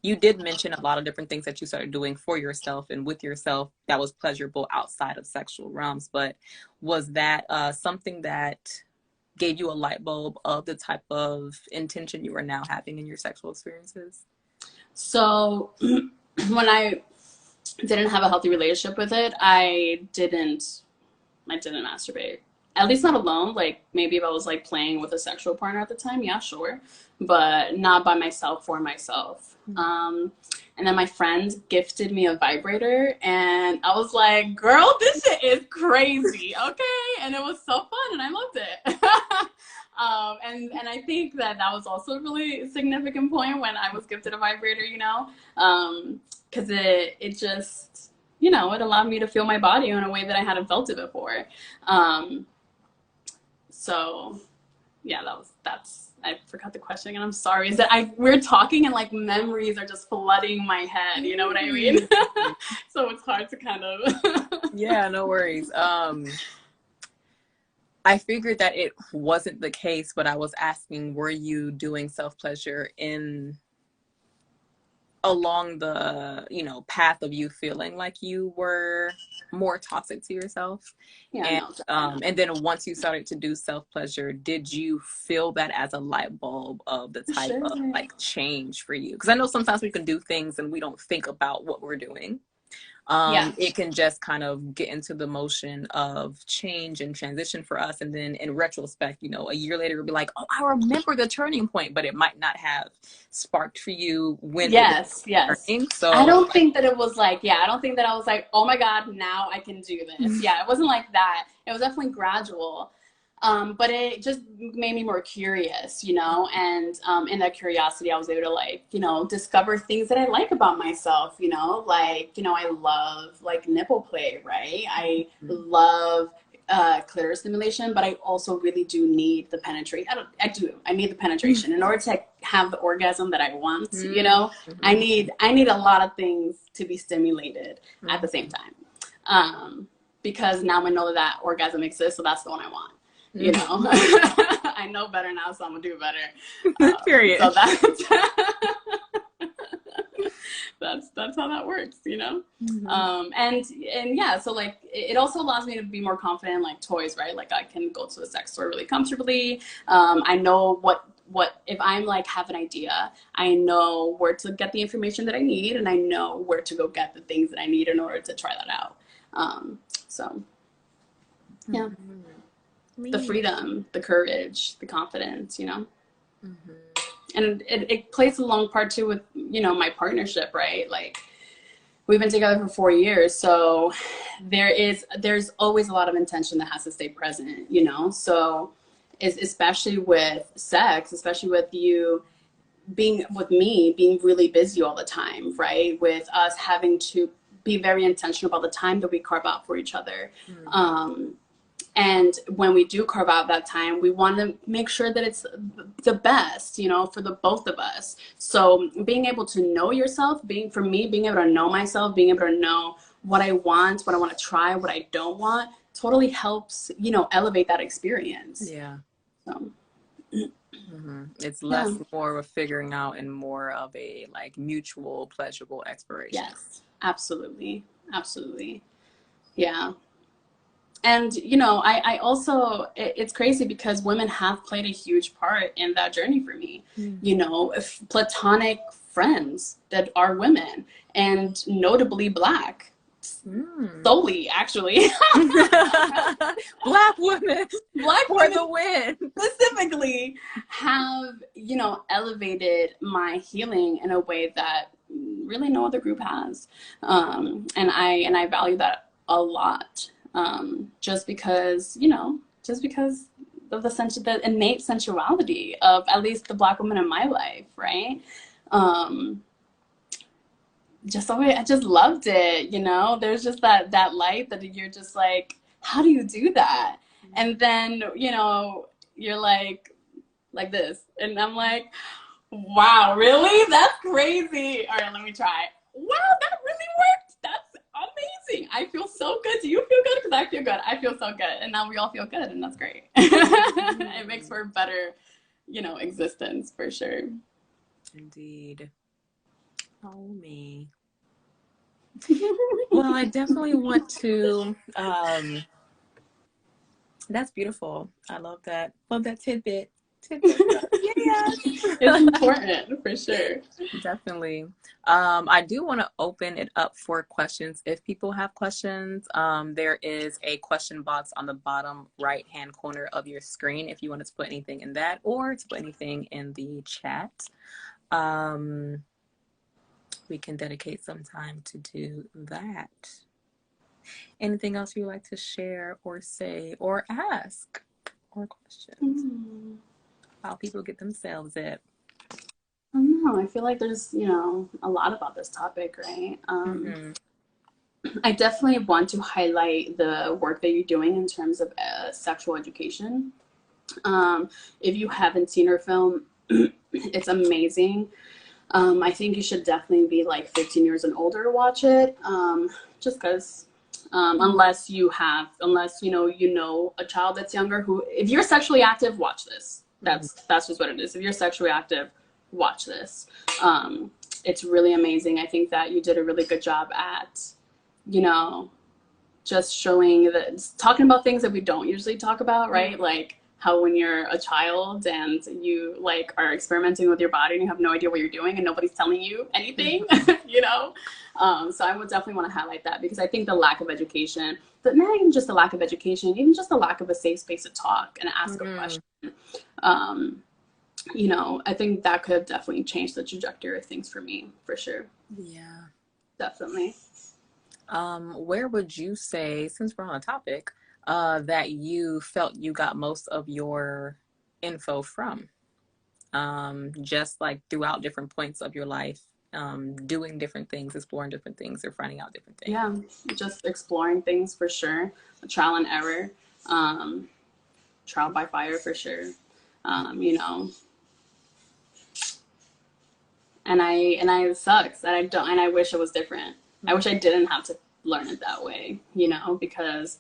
you did mention a lot of different things that you started doing for yourself and with yourself that was pleasurable outside of sexual realms, but was that something that gave you a light bulb of the type of intention you are now having in your sexual experiences? So when I didn't have a healthy relationship with it, I didn't masturbate. At least not alone. Like maybe if I was like playing with a sexual partner at the time, yeah, sure, but not by myself for myself. And then my friend gifted me a vibrator, and I was like, "Girl, this shit is crazy, okay?" And it was so fun, and I loved it. And I think that was also a really significant point when I was gifted a vibrator, you know, because it just, you know, it allowed me to feel my body in a way that I hadn't felt it before. So yeah, I forgot the question again. I'm sorry. Is that we're talking and like memories are just flooding my head. You know what I mean? So it's hard to kind of. Yeah, no worries. I figured that it wasn't the case, but I was asking, were you doing self-pleasure along the, you know, path of you feeling like you were more toxic to yourself? Yeah, and then once you started to do self-pleasure, did you feel that as a light bulb of the type of like change for you? Because I know sometimes we can do things and we don't think about what we're doing. It can just kind of get into the motion of change and transition for us. And then in retrospect, you know, a year later, we'll be like, oh, I remember the turning point, but it might not have sparked for you when it was turning. So I don't think that it was like, I don't think that I was like, oh my God, now I can do this. Yeah, it wasn't like that. It was definitely gradual. But it just made me more curious, you know, and in that curiosity, I was able to like, you know, discover things that I like about myself, you know, like, you know, I love like nipple play, right? I love clitoris stimulation, but I also really do need the penetration. I need the penetration in order to have the orgasm that I want, you know. I need a lot of things to be stimulated at the same time. Because now I know that orgasm exists, so that's the one I want. You know, I know better now, so I'm gonna do better. Period. So that's how that works, you know. And yeah, so like it also allows me to be more confident in like toys, right? Like I can go to a sex store really comfortably. I know what if I'm like have an idea, I know where to get the information that I need, and I know where to go get the things that I need in order to try that out. So yeah. The freedom, the courage, the confidence, you know. And it plays a long part too with, you know, my partnership, right? Like we've been together for 4 years, so there's always a lot of intention that has to stay present, you know. So especially with sex, especially with you being really busy all the time, right? With us having to be very intentional about the time that we carve out for each other. And when we do carve out that time, we want to make sure that it's the best, you know, for the both of us. So being able to know yourself, being able to know myself, being able to know what I want to try, what I don't want, totally helps, you know, elevate that experience. Yeah. So. It's less more of a figuring out and more of a like mutual pleasurable exploration. Yes, absolutely. Absolutely. Yeah. And, you know, I also, it's crazy because women have played a huge part in that journey for me. You know, platonic friends that are women and notably Black. Solely, actually. Black women for the win. Specifically have, you know, elevated my healing in a way that really no other group has. And I value that a lot. Just because of the innate sensuality of at least the Black woman in my life, right? I just loved it, you know. There's just that light that you're just like, how do you do that? And then, you know, you're like this, and I'm like, wow, really? That's crazy. All right, let me try. Wow, that really worked. That's amazing. I feel so good. Do you feel good? Because I feel good. I feel so good. And now we all feel good, and that's great. It makes for a better existence for sure. Indeed. Oh, me. Well, I definitely want to, that's beautiful. I love that. Love that tidbit. Yes. It's important for sure. Definitely. I do want to open it up for questions. If people have questions, there is a question box on the bottom right-hand corner of your screen if you wanted to put anything in that or to put anything in the chat. We can dedicate some time to do that. Anything else you'd like to share or say or ask or questions? How people get themselves it? I don't know. I feel like there's, a lot about this topic, right? I definitely want to highlight the work that you're doing in terms of sexual education. If you haven't seen her film, it's amazing. I think you should definitely be like 15 years and older to watch it. Just because, unless you know a child that's younger who, if you're sexually active, watch this. That's just what it is. If you're sexually active, watch this. It's really amazing. I think that you did a really good job at, just showing that, talking about things that we don't usually talk about, right? Like how when you're a child and you like are experimenting with your body and you have no idea what you're doing and nobody's telling you anything, So I would definitely want to highlight that because I think the lack of education, but not even just the lack of education, even just the lack of a safe space to talk and ask a question, I think that could have definitely changed the trajectory of things for me, for sure. Yeah. Definitely. Where would you say, since we're on a topic, that you felt you got most of your info from? Just like throughout different points of your life, doing different things, exploring different things, or finding out different things. Yeah, just exploring things for sure. Trial and error, trial by fire for sure. And it sucks that I don't, and I wish it was different. I wish I didn't have to learn it that way, because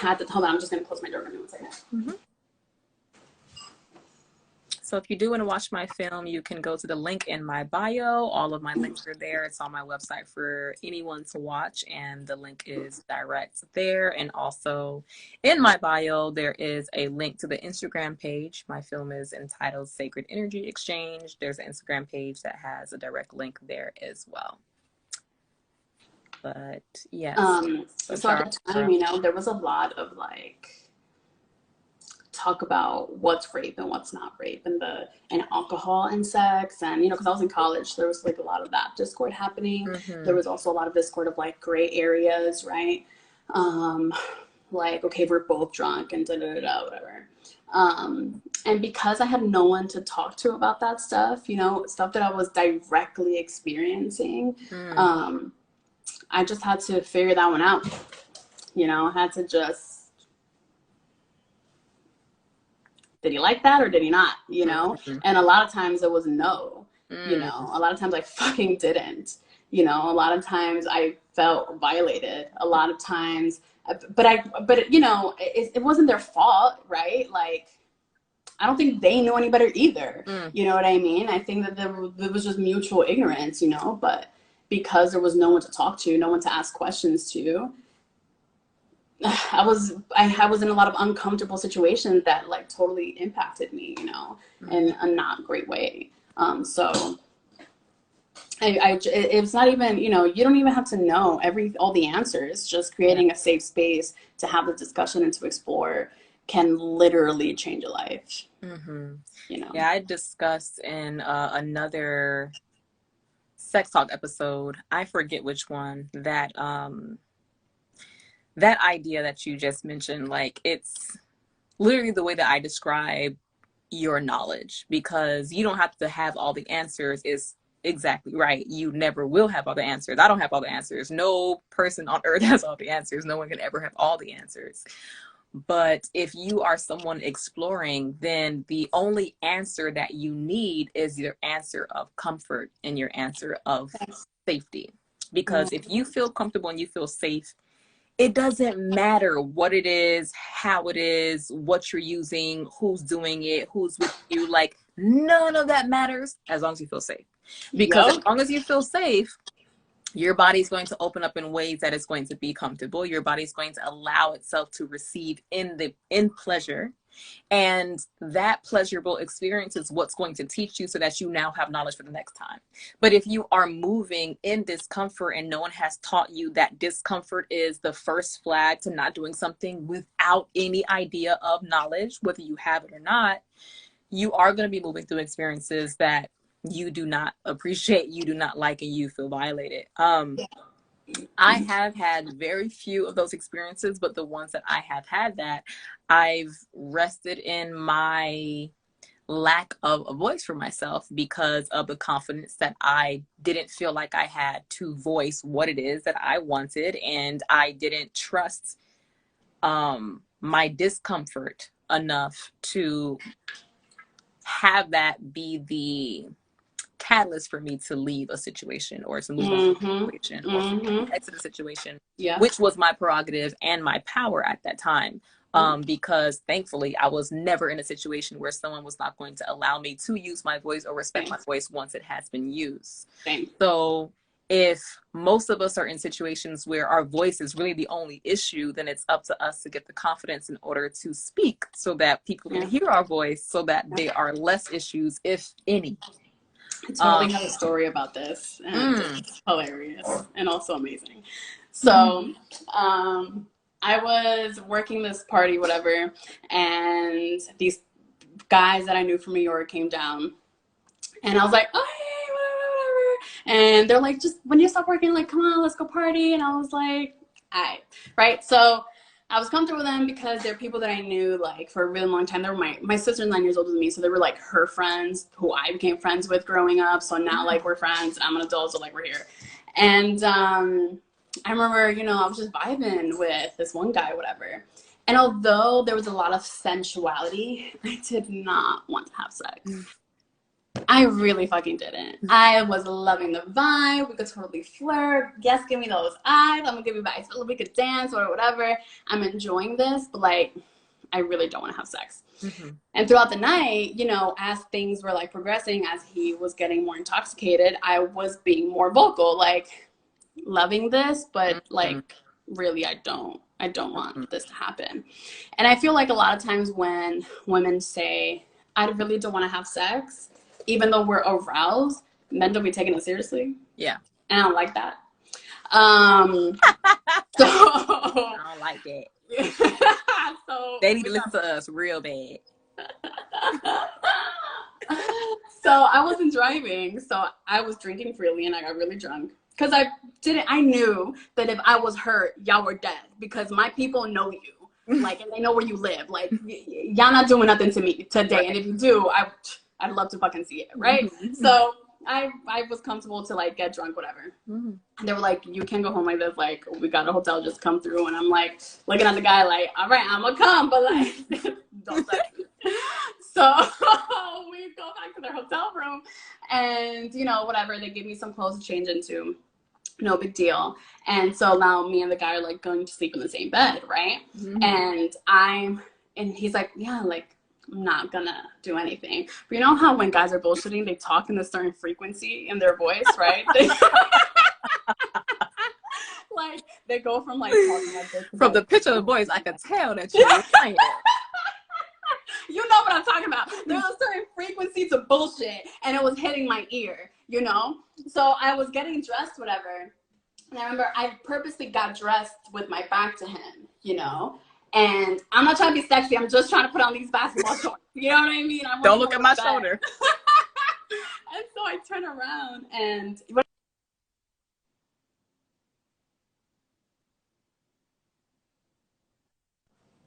hold on, I'm just gonna close my door for 1 second. So if you do want to watch my film, you can go to the link in my bio. All of my links are there. It's on my website for anyone to watch, and the link is direct there. And also in my bio, there is a link to the Instagram page. My film is entitled Sacred Energy Exchange. There's an Instagram page that has a direct link there as well. But yes. So at the time, there was a lot of like talk about what's rape and what's not rape and alcohol and sex, and because I was in college, there was like a lot of that discord happening. There was also a lot of discord of like gray areas, right? Like, okay, we're both drunk and whatever. And because I had no one to talk to about that stuff, stuff that I was directly experiencing, I just had to figure that one out. I had to just, did he like that or did he not? And a lot of times it was no. A lot of times I fucking didn't. A lot of times I felt violated. A lot of times, but it wasn't their fault, right? Like, I don't think they knew any better either. You know what I mean? I think that there was just mutual ignorance, but because there was no one to talk to, no one to ask questions to, I was in a lot of uncomfortable situations that like totally impacted me, in a not great way. So it's not even, you don't even have to know all the answers. Just creating a safe space to have the discussion and to explore can literally change a life. Yeah, I discussed in another sex talk episode, I forget which one, that that idea that you just mentioned, like, it's literally the way that I describe your knowledge, because you don't have to have all the answers is exactly right. You never will have all the answers. I don't have all the answers. No person on earth has all the answers. No one can ever have all the answers. But if you are someone exploring, then the only answer that you need is your answer of comfort and your answer of safety. Because if you feel comfortable and you feel safe it doesn't matter what it is, how it is, what you're using, who's doing it, who's with you. Like, none of that matters as long as you feel safe. Because as long as you feel safe, your body's going to open up in ways that it's going to be comfortable. Your body's going to allow itself to receive in pleasure. And that pleasurable experience is what's going to teach you so that you now have knowledge for the next time. But if you are moving in discomfort and no one has taught you that discomfort is the first flag to not doing something without any idea of knowledge, whether you have it or not, you are going to be moving through experiences that you do not appreciate, you do not like, and you feel violated. I have had very few of those experiences, but the ones that I have had, that I've rested in my lack of a voice for myself because of the confidence that I didn't feel like I had to voice what it is that I wanted. And I didn't trust my discomfort enough to have that be the catalyst for me to leave a situation or to move on from a situation or to exit a situation, which was my prerogative and my power at that time. Because thankfully I was never in a situation where someone was not going to allow me to use my voice or respect my voice once it has been used. So if most of us are in situations where our voice is really the only issue, then it's up to us to get the confidence in order to speak so that people can hear our voice, so that there are less issues, if any. I totally have a story about this, and it's hilarious and also amazing. So, I was working this party, whatever, and these guys that I knew from New York came down, and I was like, oh, hey, whatever. And they're like, just when you stop working, like, come on, let's go party. And I was like, all right, right? So I was comfortable with them because they're people that I knew, like, for a really long time. They were my sister's 9 years older than me, so they were, like, her friends who I became friends with growing up. So now, like, we're friends. I'm an adult, so, like, we're here. And I remember, you know, I was just vibing with this one guy, whatever. And although there was a lot of sensuality, I did not want to have sex. I really fucking didn't. I was loving the vibe. We could totally flirt. Yes, give me those eyes. I'm gonna give you vibes. We could dance or whatever. I'm enjoying this, but like, I really don't want to have sex. And throughout the night, you know, as things were like progressing, as he was getting more intoxicated, I was being more vocal, like loving this, but like, really, I don't want this to happen. And I feel like a lot of times when women say, I really don't want to have sex, even though we're aroused, men don't be taking it seriously. Yeah. And I don't like that. So I don't like that. So they need to listen to us real bad. So I wasn't driving, so I was drinking freely, and I got really drunk. Because I knew that if I was hurt, y'all were dead. Because my people know you. Like, and they know where you live. Like, y'all not doing nothing to me today. Right. And if you do, I'd love to fucking see it, right? So I was comfortable to, like, get drunk, whatever. And they were like, you can't go home like this. Like, we got a hotel, just come through. And I'm, like, looking at the guy like, all right, I'm going to come. But, like, don't touch me. So we go back to their hotel room. And, you know, whatever. They give me some clothes to change into. No big deal. And so now me and the guy are, like, going to sleep in the same bed, right? And he's like, yeah, like, I'm not gonna do anything. But you know how when guys are bullshitting, they talk in a certain frequency in their voice, right? Like, they go from, like, talking like this. From the pitch of the voice, I could tell that you were playing it. You know what I'm talking about. There's a certain frequency to bullshit, and it was hitting my ear, you know? So I was getting dressed, whatever. And I remember I purposely got dressed with my back to him, you know? And I'm not trying to be sexy. I'm just trying to put on these basketball shorts. You know what I mean? Don't look at my shoulder. And so I turn around and...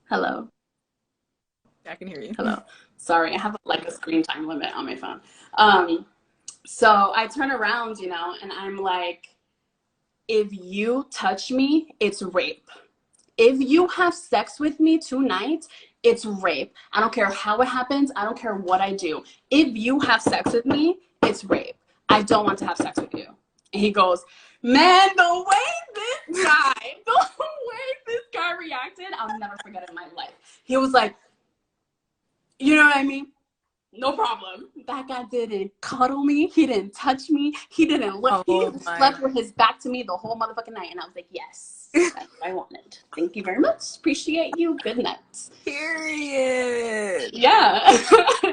Hello? I can hear you. Hello. Sorry, I have, like, a screen time limit on my phone. So I turn around, you know, and I'm like, if you touch me, it's rape. If you have sex with me tonight, it's rape. I don't care how it happens. I don't care what I do. If you have sex with me, it's rape. I don't want to have sex with you. And he goes, man, the way this guy reacted, I'll never forget it in my life. He was like, you know what I mean? No problem. That guy didn't cuddle me. He didn't touch me. He didn't look. He slept with his back to me the whole motherfucking night. And I was like, yes, that's what I wanted. Thank you very much. Appreciate you. Good night. Period. Yeah.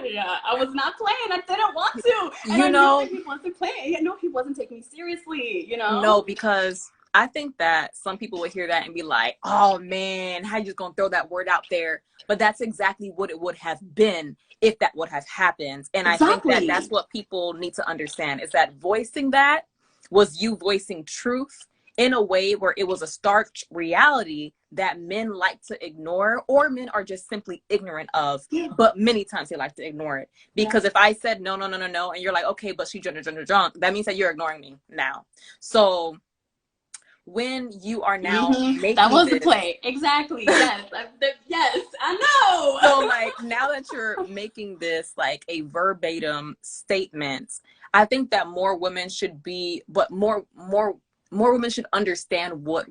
Yeah. I was not playing. I didn't want to. And I knew he wasn't playing. I know he wasn't taking me seriously, you know? No, because I think that some people would hear that and be like, oh man, how you just gonna throw that word out there? But that's exactly what it would have been if that would have happened. And I think that that's what people need to understand, is that voicing that was you voicing truth in a way where it was a stark reality that men like to ignore, or men are just simply ignorant of. But many times they like to ignore it. Because if I said no, and you're like, okay, but she drunk, that means that you're ignoring me now. So when you are now making that was this, the play. Exactly. Yes. Yes, I know. So like now that you're making this like a verbatim statement, I think that more women should be, but more women should understand what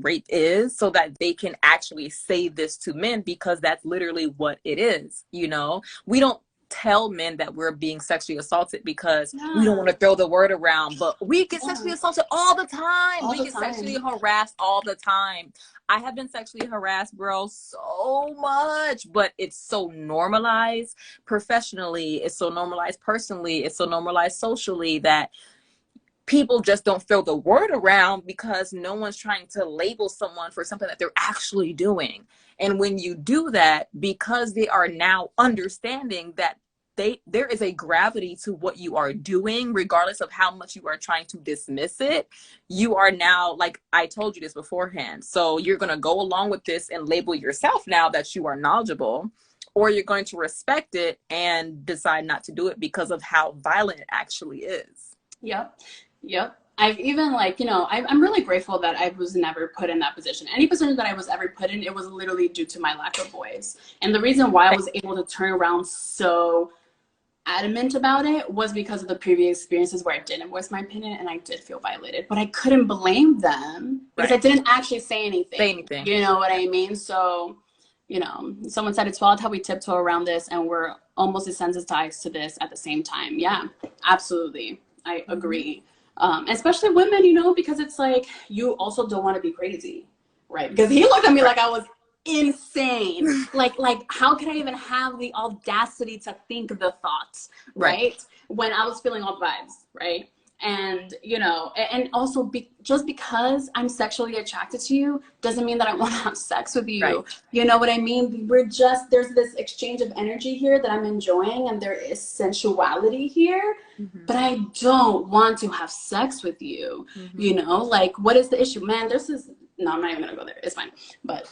rape is, so that they can actually say this to men, because that's literally what it is. You know, we don't tell men that we're being sexually assaulted because we don't want to throw the word around, but we get sexually assaulted all the time. We get sexually harassed all the time. I have been sexually harassed, bro, so much, but it's so normalized professionally, it's so normalized personally, it's so normalized socially, that people just don't throw the word around because no one's trying to label someone for something that they're actually doing. And when you do that, because they are now understanding that there is a gravity to what you are doing, regardless of how much you are trying to dismiss it, you are now, like I told you this beforehand, so you're going to go along with this and label yourself now that you are knowledgeable, or you're going to respect it and decide not to do it because of how violent it actually is. Yep. I've even I'm really grateful that I was never put in that position. Any position that I was ever put in, it was literally due to my lack of voice. And the reason why I was able to turn around so adamant about it was because of the previous experiences where I didn't voice my opinion and I did feel violated. But I couldn't blame them because I didn't actually say anything. You know what I mean? So, someone said it's wild how we tiptoe around this and we're almost desensitized to this at the same time. Yeah, absolutely. I agree. Especially women, because it's like, you also don't want to be crazy, right? Because he looked at me like I was insane. like how could I even have the audacity to think the thoughts, right? When I was feeling all the vibes, right? And and also just because I'm sexually attracted to you doesn't mean that I want to have sex with you. You know what I mean? There's this exchange of energy here that I'm enjoying, and there is sensuality here, but I don't want to have sex with you. Like, what is the issue, man? No, I'm not even gonna go there, it's fine. But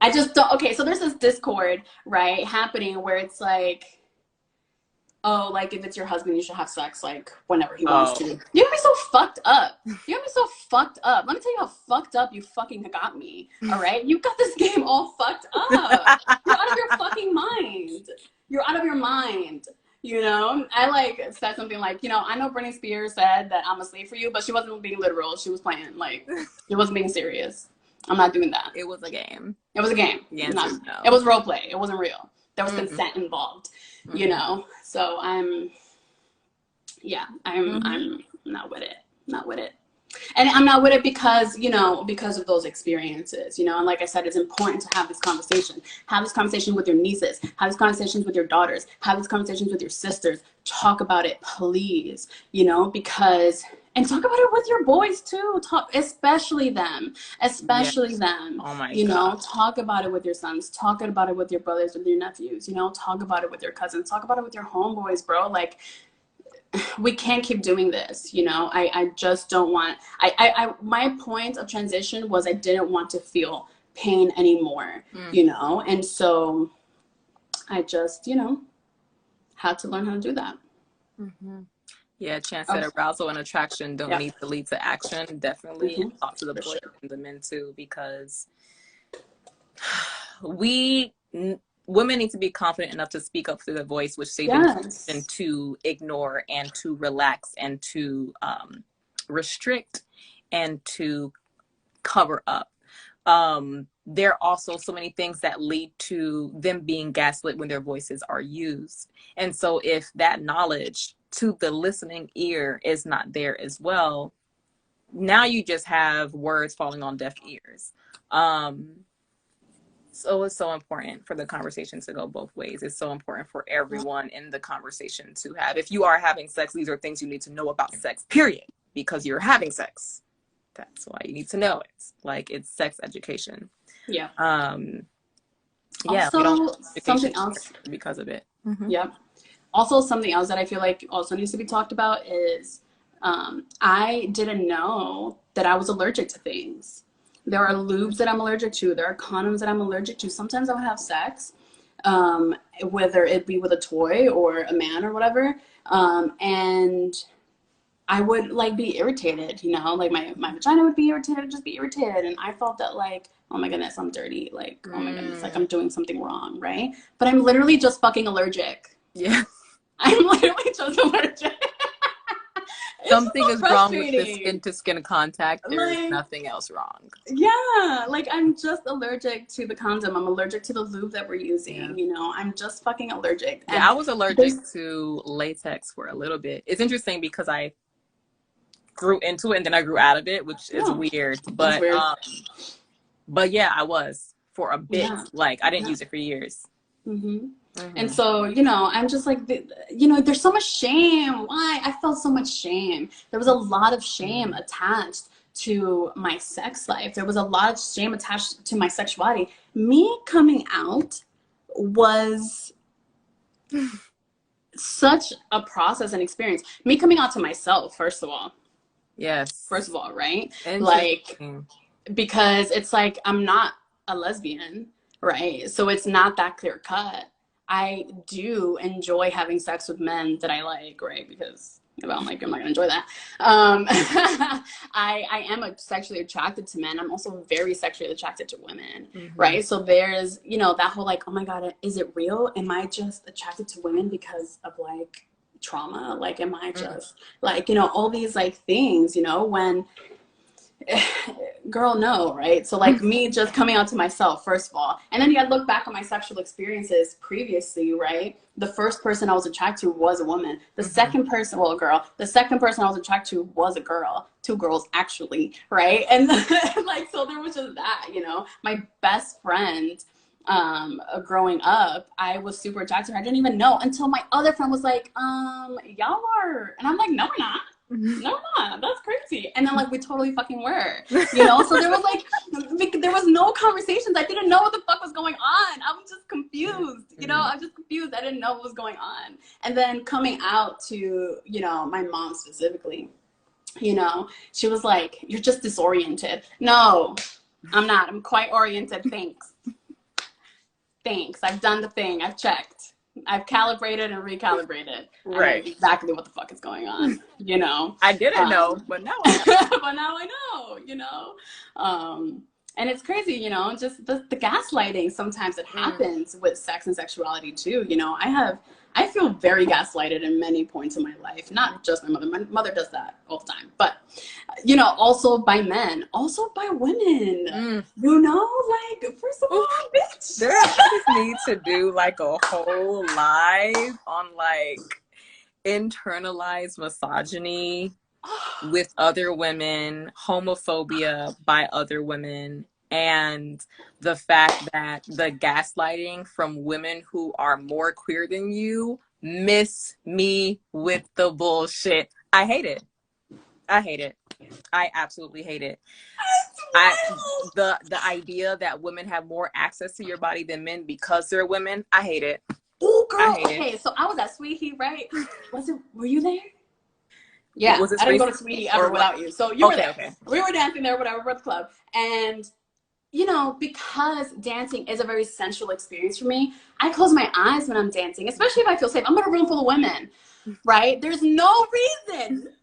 I just don't. Okay, so there's this discord, right, happening where it's like, oh, like, if it's your husband, you should have sex, like, whenever he wants to. You got me so fucked up. Let me tell you how fucked up you fucking got me, all right? You got this game all fucked up. You're out of your fucking mind. You're out of your mind, I, said something like, I know Britney Spears said that I'm a slave for you, but she wasn't being literal. She was playing. Like, she wasn't being serious. I'm not doing that. It was a game. It was a game. No. It was role play. It wasn't real. There was consent involved, So I'm not with it. Not with it. And I'm not with it because, because of those experiences, and like I said, it's important to have this conversation. Have this conversation with your nieces. Have these conversations with your daughters. Have these conversations with your sisters. Talk about it, please, because... And talk about it with your boys too. Especially them. Oh my God. Talk about it with your sons. Talk about it with your brothers, with your nephews. Talk about it with your cousins. Talk about it with your homeboys, bro. Like, we can't keep doing this. I just don't want. My point of transition was I didn't want to feel pain anymore. And so I just had to learn how to do that. Yeah, Chance said arousal and attraction don't need to lead to action. Definitely talk to the boys and the men too, because we women need to be confident enough to speak up through their voice, which they've been conditioned to ignore and to relax and to restrict and to cover up. There are also so many things that lead to them being gaslit when their voices are used. And so if that knowledge to the listening ear is not there as well, now you just have words falling on deaf ears. So it's so important for the conversation to go both ways. It's so important for everyone in the conversation to have. If you are having sex, these are things you need to know about sex, period. Because you're having sex. That's why you need to know it. Like, it's sex education. Yeah. Yeah. Also, something else because of it. Yeah. Also, something else that I feel like also needs to be talked about is I didn't know that I was allergic to things. There are lubes that I'm allergic to. There are condoms that I'm allergic to. Sometimes I would have sex, whether it be with a toy or a man or whatever, and I would like be irritated, you know, like my vagina would be irritated, just be irritated. And I felt that like, oh my goodness, I'm dirty. Like, oh my goodness, like I'm doing something wrong, right? But I'm literally just fucking allergic. Yeah. I'm literally just allergic. Something is wrong with the skin to skin contact. There is nothing else wrong. Yeah, like I'm just allergic to the condom. I'm allergic to the lube that we're using. You know, I'm just fucking allergic. And I was allergic to latex for a little bit. It's interesting because I grew into it and then I grew out of it, which is weird. But weird. But yeah, I was for a bit. Like I didn't use it for years. And so, you know, I'm just like, you know, there's so much shame. Why? I felt so much shame. There was a lot of shame attached to my sex life. There was a lot of shame attached to my sexuality. Me coming out was such a process and experience. Me coming out to myself, first of all. Yes. First of all, right? Like, because it's like, I'm not a lesbian, right? So it's not that clear cut. I do enjoy having sex with men that I like, right? Because if I'm like, I'm not gonna enjoy that. I am sexually attracted to men. I'm also very sexually attracted to women, right? So there's, you know, that whole like, oh my God, is it real? Am I just attracted to women because of like trauma? Like, am I just like, you know, all these like things, you know, when girl, no, right? So like me just coming out to myself, first of all, and then you gotta look back on my sexual experiences previously, right? The first person I was attracted to was a woman. The second person, well, a girl. The second person I was attracted to was a girl. 2 girls actually, right? And like, so there was just that, you know. My best friend, growing up, I was super attracted to her. I didn't even know until my other friend was like, y'all are, and I'm like, no, we're not. No, I'm not. That's crazy. And then like we totally fucking were, you know. So there was like, there was no conversations. I didn't know what the fuck was going on. I was just confused, you know. I'm just confused. I didn't know what was going on. And then coming out to, you know, my mom specifically, you know, she was like, "You're just disoriented." No, I'm not. I'm quite oriented. Thanks. Thanks. I've done the thing. I've checked. I've calibrated and recalibrated. Right. Exactly what the fuck is going on, you know? I didn't know, but now I know. But now I know, you know? And it's crazy, you know, just the gaslighting sometimes it happens with sex and sexuality too, you know? I feel very gaslighted in many points in my life, not just my mother. My mother does that all the time, but, you know, also by men, also by women, you know, like, first of all, bitch. There just need to do like a whole live on like internalized misogyny with other women, homophobia by other women, and the fact that the gaslighting from women who are more queer than you miss me with the bullshit. I hate it. I hate it. I absolutely hate it. The idea that women have more access to your body than men because they're women, I hate it. Oh, girl. Okay, so I was at Sweetie, right? Were you there? Yeah, I didn't go to Sweetie ever without you. So you were there. Okay. We were dancing there, whatever, we're at the club. And, you know, because dancing is a very sensual experience for me, I close my eyes when I'm dancing, especially if I feel safe. I'm in a room full of women, right? There's no reason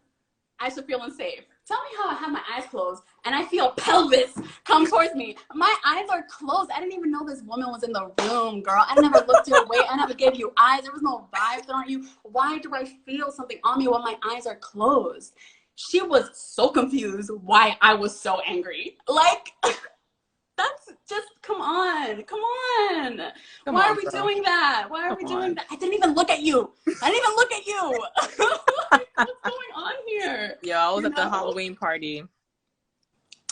I should feel unsafe. tell me how I have my eyes closed and I feel pelvis come towards me. My eyes are closed. I didn't even know this woman was in the room, girl. I never looked your way. I never gave you eyes. There was no vibes on you. Why do I feel something on me while my eyes are closed? She was so confused why I was so angry. Like, that's just, come on. Why are we doing that? Why are we doing that? I didn't even look at you. Like, what's going on here? Yeah, I was at the Halloween party.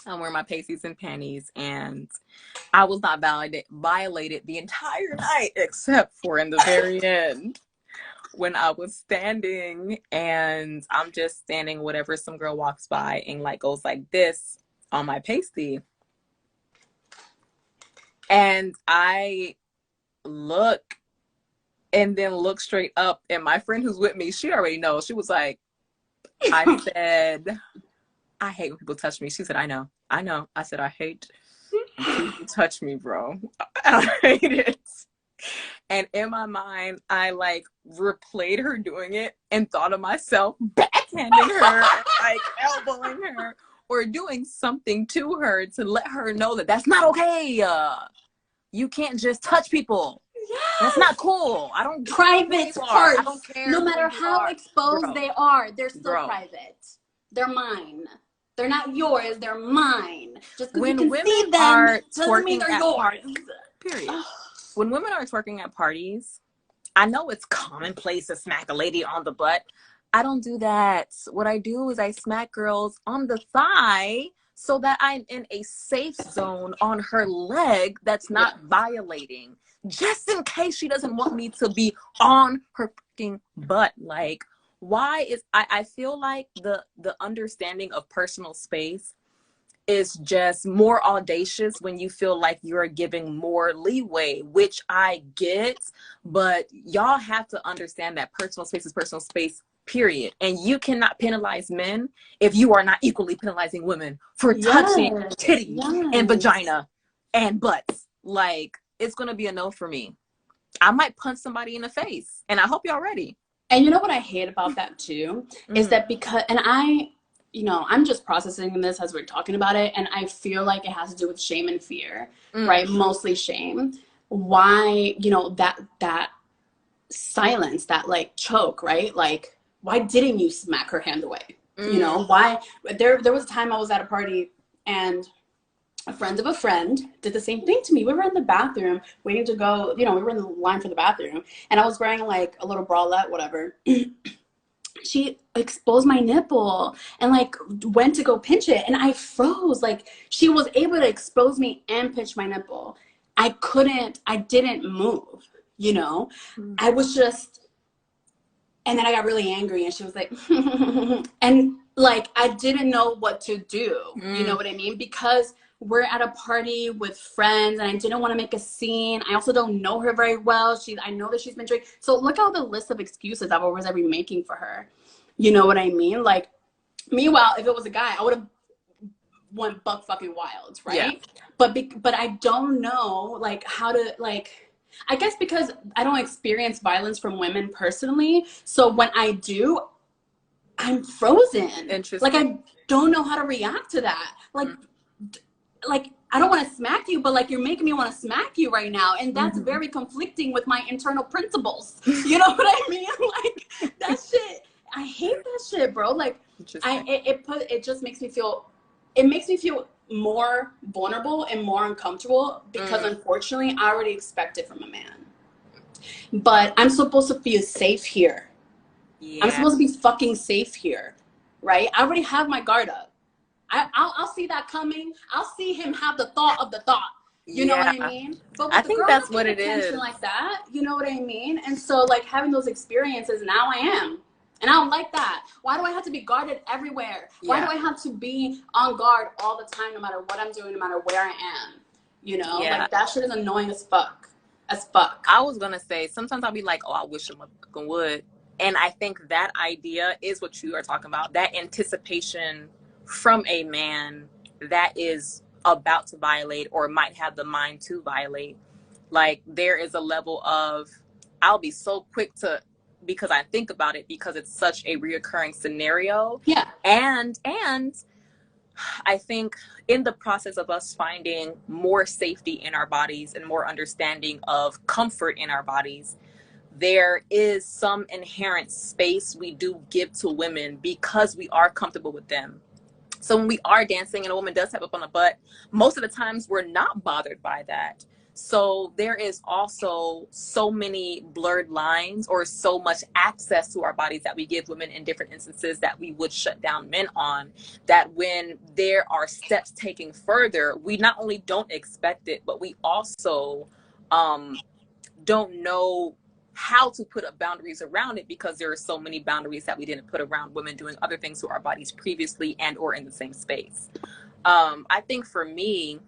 I'm wearing my pasties and panties, and I was not violated the entire night, except for in the very end when I was standing, and I'm just standing, whatever, some girl walks by and like goes like this on my pasty. And I look and then look straight up, and my friend who's with me, she already knows. She was like, I said, I hate when people touch me. She said, I know. I said, I hate when people touch me, bro. I hate it. And in my mind, I like replayed her doing it and thought of myself backhanding her, like elbowing her, or doing something to her to let her know that that's not okay. You can't just touch people. Yes. That's not cool. I don't private parts. I don't care. No matter how exposed they are, they're still private. They're mine. They're not yours. They're mine. Just because you can see them doesn't mean they're yours. Period. When women are twerking at parties, I know it's commonplace to smack a lady on the butt. I don't do that. What I do is I smack girls on the thigh so that I'm in a safe zone on her leg that's not violating, just in case she doesn't want me to be on her freaking butt. Like, why is I feel like the understanding of personal space is just more audacious when you feel like you're giving more leeway, which I get, but y'all have to understand that personal space is personal space, period. And you cannot penalize men if you are not equally penalizing women for touching titties and vagina and butts. Like, it's gonna be a no for me. I might punch somebody in the face, and I hope y'all ready. And you know what I hate about that too is that because, and I'm just processing this as we're talking about it, and I feel like it has to do with shame and fear, right? Mostly shame. Why, that silence, that like choke, right? Like, why didn't you smack her hand away? Why? There was a time I was at a party and a friend of a friend did the same thing to me. We were in the bathroom waiting to go, we were in the line for the bathroom, and I was wearing like a little bralette, whatever. She exposed my nipple and like went to go pinch it, and I froze. Like, she was able to expose me and pinch my nipple. I didn't move, I was just, and then I got really angry, and she was like, and like, I didn't know what to do. You know what I mean? Because we're at a party with friends, and I didn't want to make a scene. I also don't know her very well. I know that she's been drinking. So look at the list of excuses I was ever making for her. You know what I mean? Like, meanwhile, if it was a guy, I would have went buck fucking wild, right? Yeah. But I don't know, like, how to, like, I guess because I don't experience violence from women personally. So when I do, I'm frozen. Interesting. Like, I don't know how to react to that. Like, I don't want to smack you, but like, you're making me want to smack you right now, and that's very conflicting with my internal principles. You know what I mean? Like, that shit, I hate that shit, bro. Like, it just makes me feel, more vulnerable and more uncomfortable because unfortunately I already expect it from a man. But I'm supposed to feel safe here. Yeah. I'm supposed to be fucking safe here, right? I already have my guard up. I'll see that coming. I'll see him have the thought of the thought. You know what I mean? But I think that's what it is. Like that, you know what I mean? And so, like, having those experiences, now I am. And I don't like that. Why do I have to be guarded everywhere? Why do I have to be on guard all the time, no matter what I'm doing, no matter where I am? Like, that shit is annoying as fuck. I was gonna say, sometimes I'll be like, oh, I wish a motherfucking would. And I think that idea is what you are talking about. That anticipation from a man that is about to violate or might have the mind to violate. Like, there is a level of, I'll be so quick to because I think about it, because it's such a reoccurring scenario. Yeah. And I think in the process of us finding more safety in our bodies and more understanding of comfort in our bodies, there is some inherent space we do give to women because we are comfortable with them. So when we are dancing and a woman does have up on a butt, most of the times we're not bothered by that. So there is also so many blurred lines or so much access to our bodies that we give women in different instances that we would shut down men on, that when there are steps taken further, we not only don't expect it, but we also don't know how to put up boundaries around it, because there are so many boundaries that we didn't put around women doing other things to our bodies previously and or in the same space. I think for me,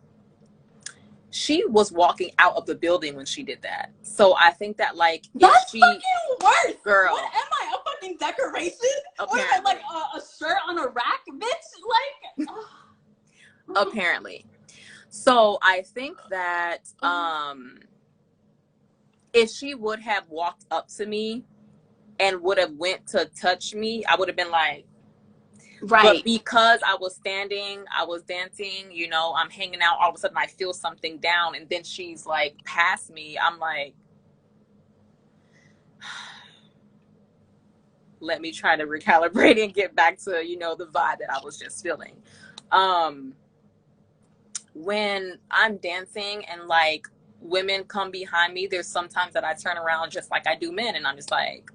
she was walking out of the building when she did that. So I think that, like, that's fucking worse. Girl. What am I, a fucking decoration? Apparently. Or am I like a shirt on a rack, bitch? Like, apparently. So I think that if she would have walked up to me and would have went to touch me, I would have been like, right. But because I was standing, I was dancing, you know, I'm hanging out, all of a sudden I feel something down, and then she's like past me. I'm like, let me try to recalibrate and get back to, you know, the vibe that I was just feeling. When I'm dancing and like women come behind me, there's sometimes that I turn around just like I do men, and I'm just like,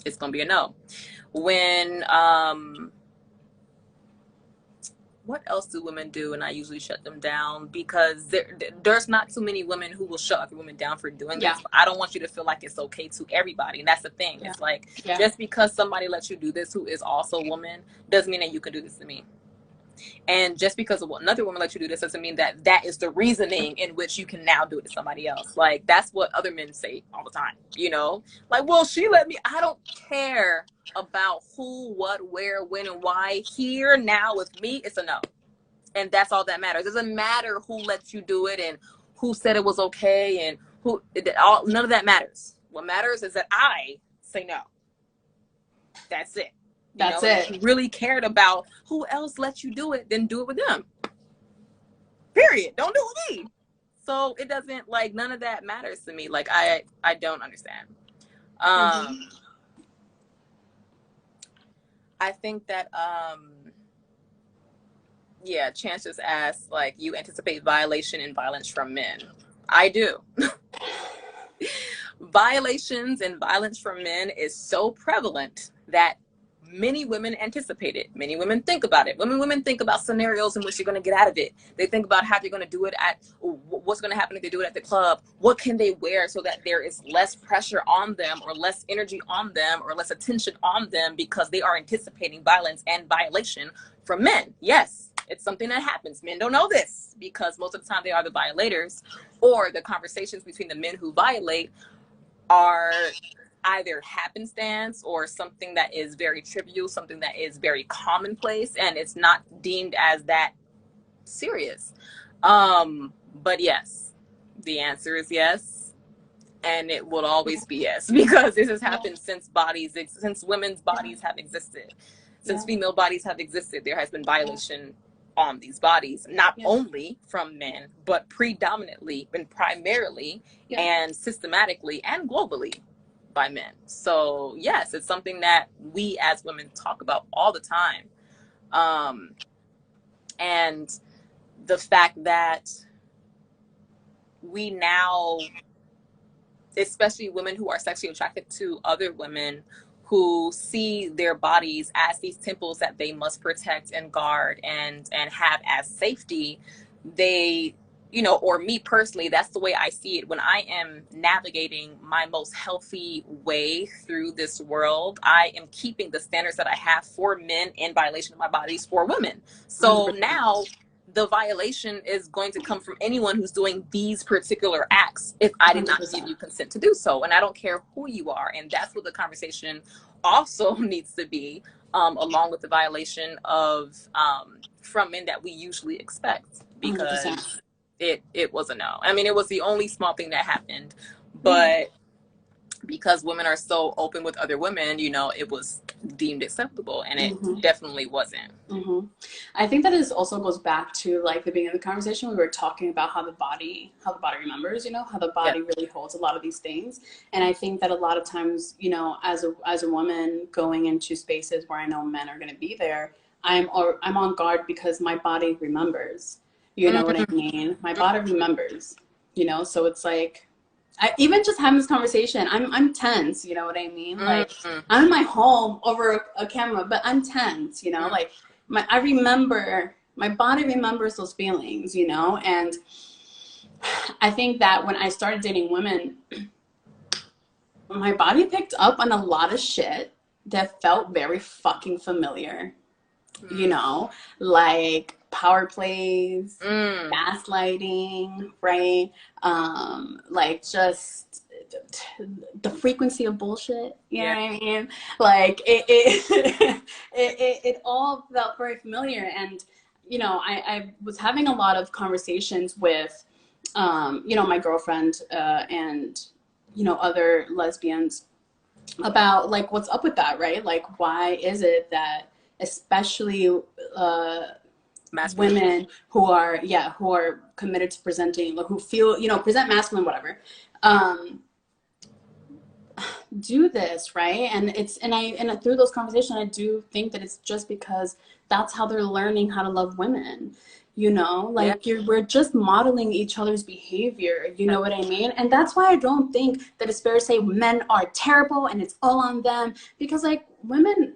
it's gonna be a no. When what else do women do? And I usually shut them down, because there's not too many women who will shut other women down for doing this. But I don't want you to feel like it's okay to everybody, and that's the thing. It's like, just because somebody lets you do this who is also a woman doesn't mean that you can do this to me. And just because of another woman lets you do this doesn't mean that that is the reasoning in which you can now do it to somebody else. Like, that's what other men say all the time, you know? Like, well, she let me. I don't care about who, what, where, when, and why. Here, now, with me, it's a no. And that's all that matters. It doesn't matter who lets you do it and who said it was okay and who, none of that matters. What matters is that I say no. That's it. That's it. If you really cared about who else let you do it, then do it with them. Period. Don't do it with me. So it doesn't, like, none of that matters to me. Like, I don't understand. I think that, Chance just asked, like, you anticipate violation and violence from men. I do. Violations and violence from men is so prevalent that many women anticipate it. Many women think about it. Women think about scenarios in which you're going to get out of it. They think about how they're going to do it at, what's going to happen if they do it at the club. What can they wear so that there is less pressure on them, or less energy on them, or less attention on them, because they are anticipating violence and violation from men. Yes, it's something that happens. Men don't know this because most of the time they are the violators, or the conversations between the men who violate are either happenstance or something that is very trivial, something that is very commonplace, and it's not deemed as that serious. But yes, the answer is yes, and it will always be yes, because this has happened since women's bodies have existed, since female bodies have existed. There has been violation on these bodies, not only from men, but predominantly and primarily and systematically and globally by men. So yes, it's something that we as women talk about all the time. And the fact that we now, especially women who are sexually attracted to other women, who see their bodies as these temples that they must protect and guard and have as safety, they, you know, or me personally, that's the way I see it. When I am navigating my most healthy way through this world, I am keeping the standards that I have for men in violation of my bodies for women. So now the violation is going to come from anyone who's doing these particular acts if I did not give you consent to do so. And I don't care who you are. And that's what the conversation also needs to be, along with the violation of from men that we usually expect, because 100%. It was a no. I mean, it was the only small thing that happened, but because women are so open with other women, you know, it was deemed acceptable, and it Mm-hmm. definitely wasn't. Mm-hmm. I think that it also goes back to like the beginning of the conversation. We were talking about how the body remembers, you know, how the Yeah. body really holds a lot of these things. And I think that a lot of times, you know, as a woman going into spaces where I know men are going to be there, I'm on guard because my body remembers. You know what I mean? My body remembers. You know, so it's like, I even just having this conversation, I'm tense, you know what I mean? Like I'm in my home over a camera, but I'm tense, you know, like I remember, my body remembers those feelings, you know? And I think that when I started dating women, my body picked up on a lot of shit that felt very fucking familiar, you know, like power plays, gaslighting, right? Like just the frequency of bullshit, you know what I mean? Like it all felt very familiar. And, you know, I was having a lot of conversations with, you know, my girlfriend and, you know, other lesbians about like what's up with that, right? Like why is it that especially women who are committed to presenting, who feel, you know, present masculine, whatever, do this, right? And through those conversations, I do think that it's just because that's how they're learning how to love women. You know, like we're just modeling each other's behavior. You know what I mean? And that's why I don't think that it's fair to say men are terrible and it's all on them, because like women,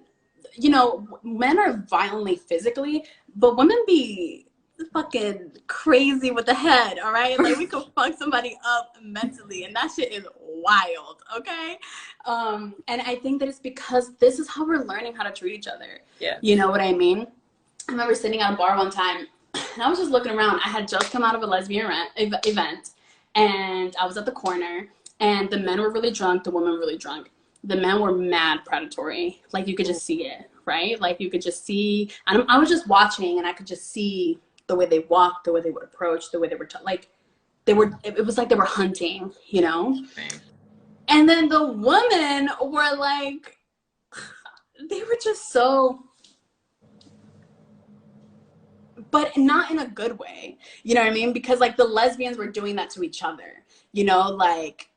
you know, men are violently physically, but women be fucking crazy with the head, all right? Like we could fuck somebody up mentally, and that shit is wild, okay? And I think that it's because this is how we're learning how to treat each other. Yeah. You know what I mean? I remember sitting at a bar one time, and I was just looking around. I had just come out of a lesbian event, and I was at the corner, and the men were really drunk, the women were really drunk. The men were mad predatory. Like you could just see it, right? Like you could just see, and I was just watching, and I could just see the way they walked, the way they would approach, the way they were, like they were, it was like they were hunting, you know? And then the women were like, they were just so, but not in a good way, you know what I mean? Because like the lesbians were doing that to each other, you know, like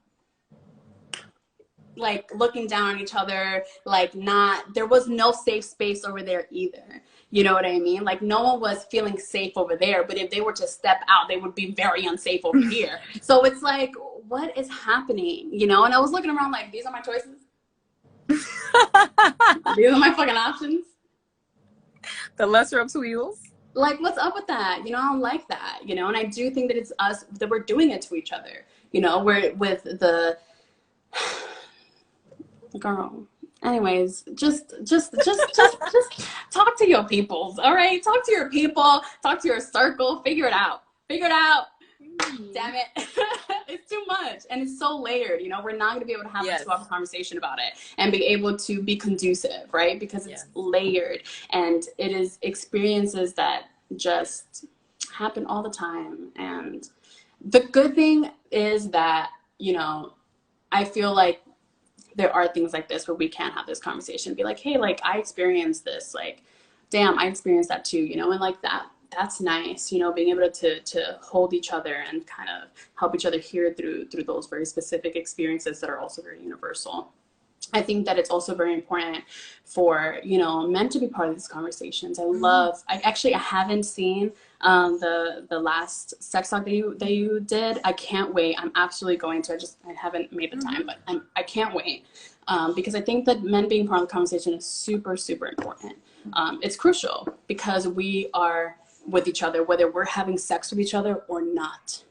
looking down on each other, like not, there was no safe space over there either. You know what I mean? Like no one was feeling safe over there, but if they were to step out, they would be very unsafe over here. So it's like, what is happening? You know? And I was looking around like, these are my choices. These are my fucking options. The lesser of two evils. Like, what's up with that? You know, I don't like that, you know? And I do think that it's us, that we're doing it to each other. You know, we're with the girl. Anyways, just talk to your peoples, all right? Talk to your people, talk to your circle, figure it out. Figure it out. Damn it. It's too much. And it's so layered, you know? We're not going to be able to have a 2-hour conversation about it and be able to be conducive, right? Because it's layered, and it is experiences that just happen all the time. And the good thing is that, you know, I feel like there are things like this where we can have this conversation, be like, hey, like I experienced this, like, damn, I experienced that too, you know? And like that's nice, you know, being able to hold each other and kind of help each other hear through those very specific experiences that are also very universal. I think that it's also very important for, you know, men to be part of these conversations. I haven't seen the last sex talk that you did. I can't wait. I'm absolutely going to. I haven't made the time, but I can't wait. Because I think that men being part of the conversation is super, super important. It's crucial because we are with each other, whether we're having sex with each other or not.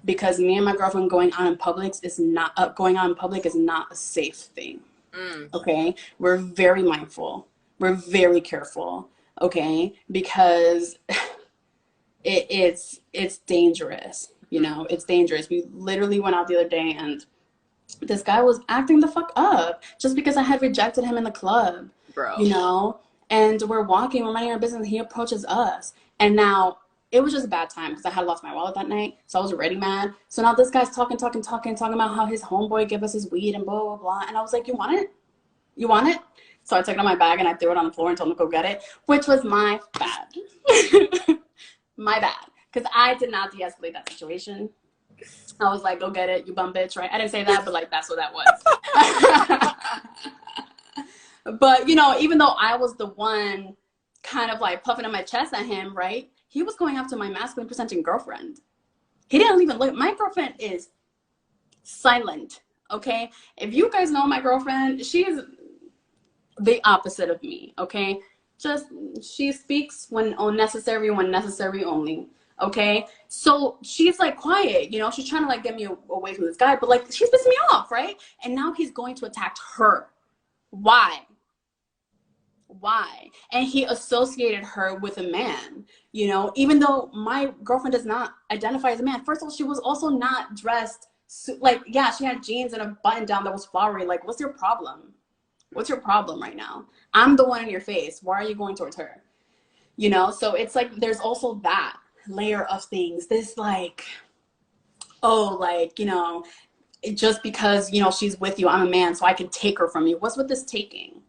Because me and my girlfriend going out in public is not a safe thing. Okay, we're very mindful. We're very careful. Okay, because it's dangerous. You know, it's dangerous. We literally went out the other day and this guy was acting the fuck up just because I had rejected him in the club. Bro. You know, and we're minding our business. And he approaches us, and now it was just a bad time because I had lost my wallet that night. So I was already mad. So now this guy's talking about how his homeboy gave us his weed and blah, blah, blah. And I was like, you want it? You want it? So I took it out of my bag and I threw it on the floor and told him to go get it, which was my bad. My bad. Because I did not de-escalate that situation. I was like, go get it, you bum bitch, right? I didn't say that, but like, that's what that was. But, you know, even though I was the one kind of like puffing in my chest at him, right? He was going after my masculine presenting girlfriend. He didn't even look. My girlfriend is silent, okay? If you guys know my girlfriend, she is the opposite of me, okay? Just, she speaks when necessary only. Okay, so she's like quiet, you know, she's trying to like get me away from this guy, but like she's pissing me off, right? And now he's going to attack her. Why? And he associated her with a man, you know, even though my girlfriend does not identify as a man. First of all, she was also not dressed like, yeah, she had jeans and a button down that was flowery. Like, what's your problem? What's your problem right now? I'm the one in your face. Why are you going towards her? You know, so it's like there's also that layer of things. This like, oh, like, you know, just because, you know, she's with you, I'm a man, so I can take her from you. What's with this taking?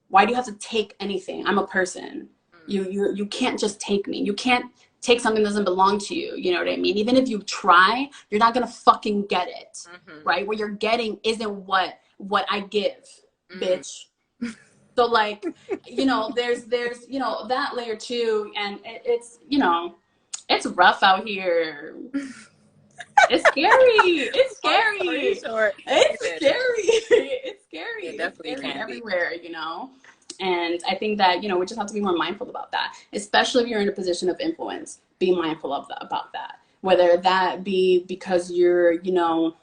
Why do you have to take anything? I'm a person. You can't just take me. You can't take something that doesn't belong to you. You know what I mean? Even if you try, you're not gonna fucking get it, right? What you're getting isn't what I give, bitch. So like, you know, there's you know that layer too, and it's, you know, it's rough out here. It's scary. It's scary. It's scary. It's scary. It definitely it's scary can everywhere, you know. And I think that, you know, we just have to be more mindful about that, especially if you're in a position of influence. Be mindful of that, about that. Whether that be because you're, you know,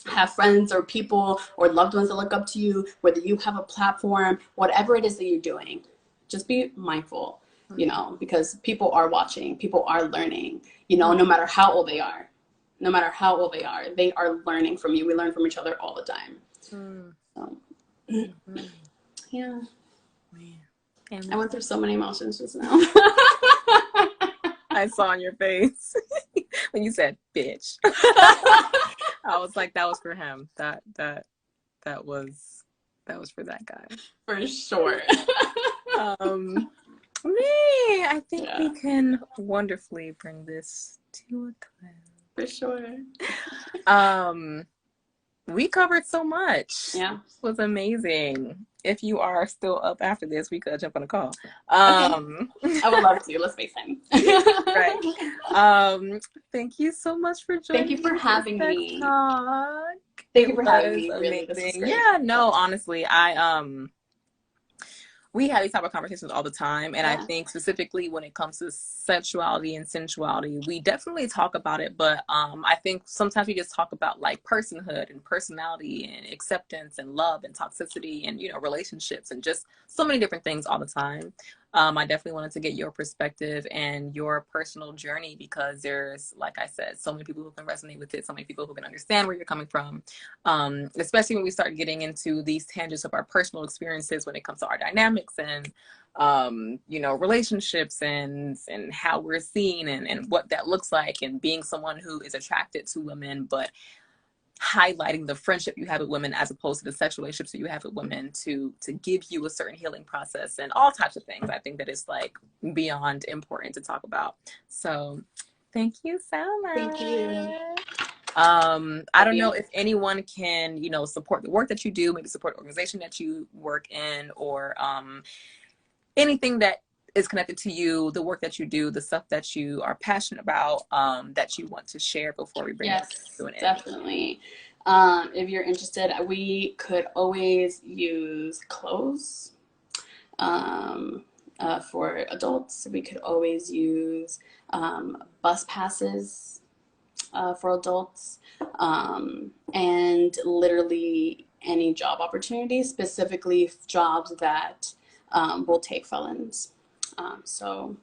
have friends or people or loved ones that look up to you, whether you have a platform, whatever it is that you're doing, just be mindful, you know, because people are watching, people are learning, you know, no matter how old they are. No matter how old they are learning from you. We learn from each other all the time. So, yeah. Man. I went through so many emotions just now. I saw on your face when you said bitch. I was like, that was for him. That was for that guy. For sure. Me, I think we can wonderfully bring this to a close. For sure. We covered so much. Yeah. It was amazing. If you are still up after this, we could jump on a call. Okay. I would love to. Let's FaceTime. Right. Thank you so much for joining. Thank you for having me. Talk. Thank you for having me. Really, this was great. Yeah, no, honestly, we have these type of conversations all the time. And I think specifically when it comes to sexuality and sensuality, we definitely talk about it. But I think sometimes we just talk about like personhood and personality and acceptance and love and toxicity and, you know, relationships and just so many different things all the time. I definitely wanted to get your perspective and your personal journey because there's, like I said, so many people who can resonate with it, so many people who can understand where you're coming from, especially when we start getting into these tangents of our personal experiences when it comes to our dynamics and, you know, relationships and how we're seen and what that looks like and being someone who is attracted to women, but highlighting the friendship you have with women as opposed to the sexual relationships that you have with women to give you a certain healing process and all types of things. I think that it's like beyond important to talk about. So thank you so much. Thank you. I don't know if anyone can, you know, support the work that you do, maybe support the organization that you work in or anything that is connected to you, the work that you do, the stuff that you are passionate about, that you want to share before we bring it to an end. Definitely. If you're interested, we could always use clothes for adults. We could always use bus passes for adults, and literally any job opportunities, specifically jobs that will take felons. So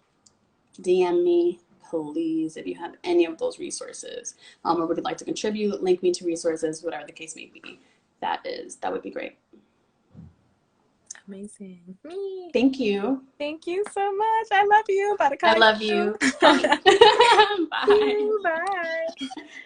DM me, please, if you have any of those resources, or would like to contribute, link me to resources, whatever the case may be. That would be great. Amazing. Me. Thank you. Thank you so much. I love you. About to call I love you. Bye. Bye.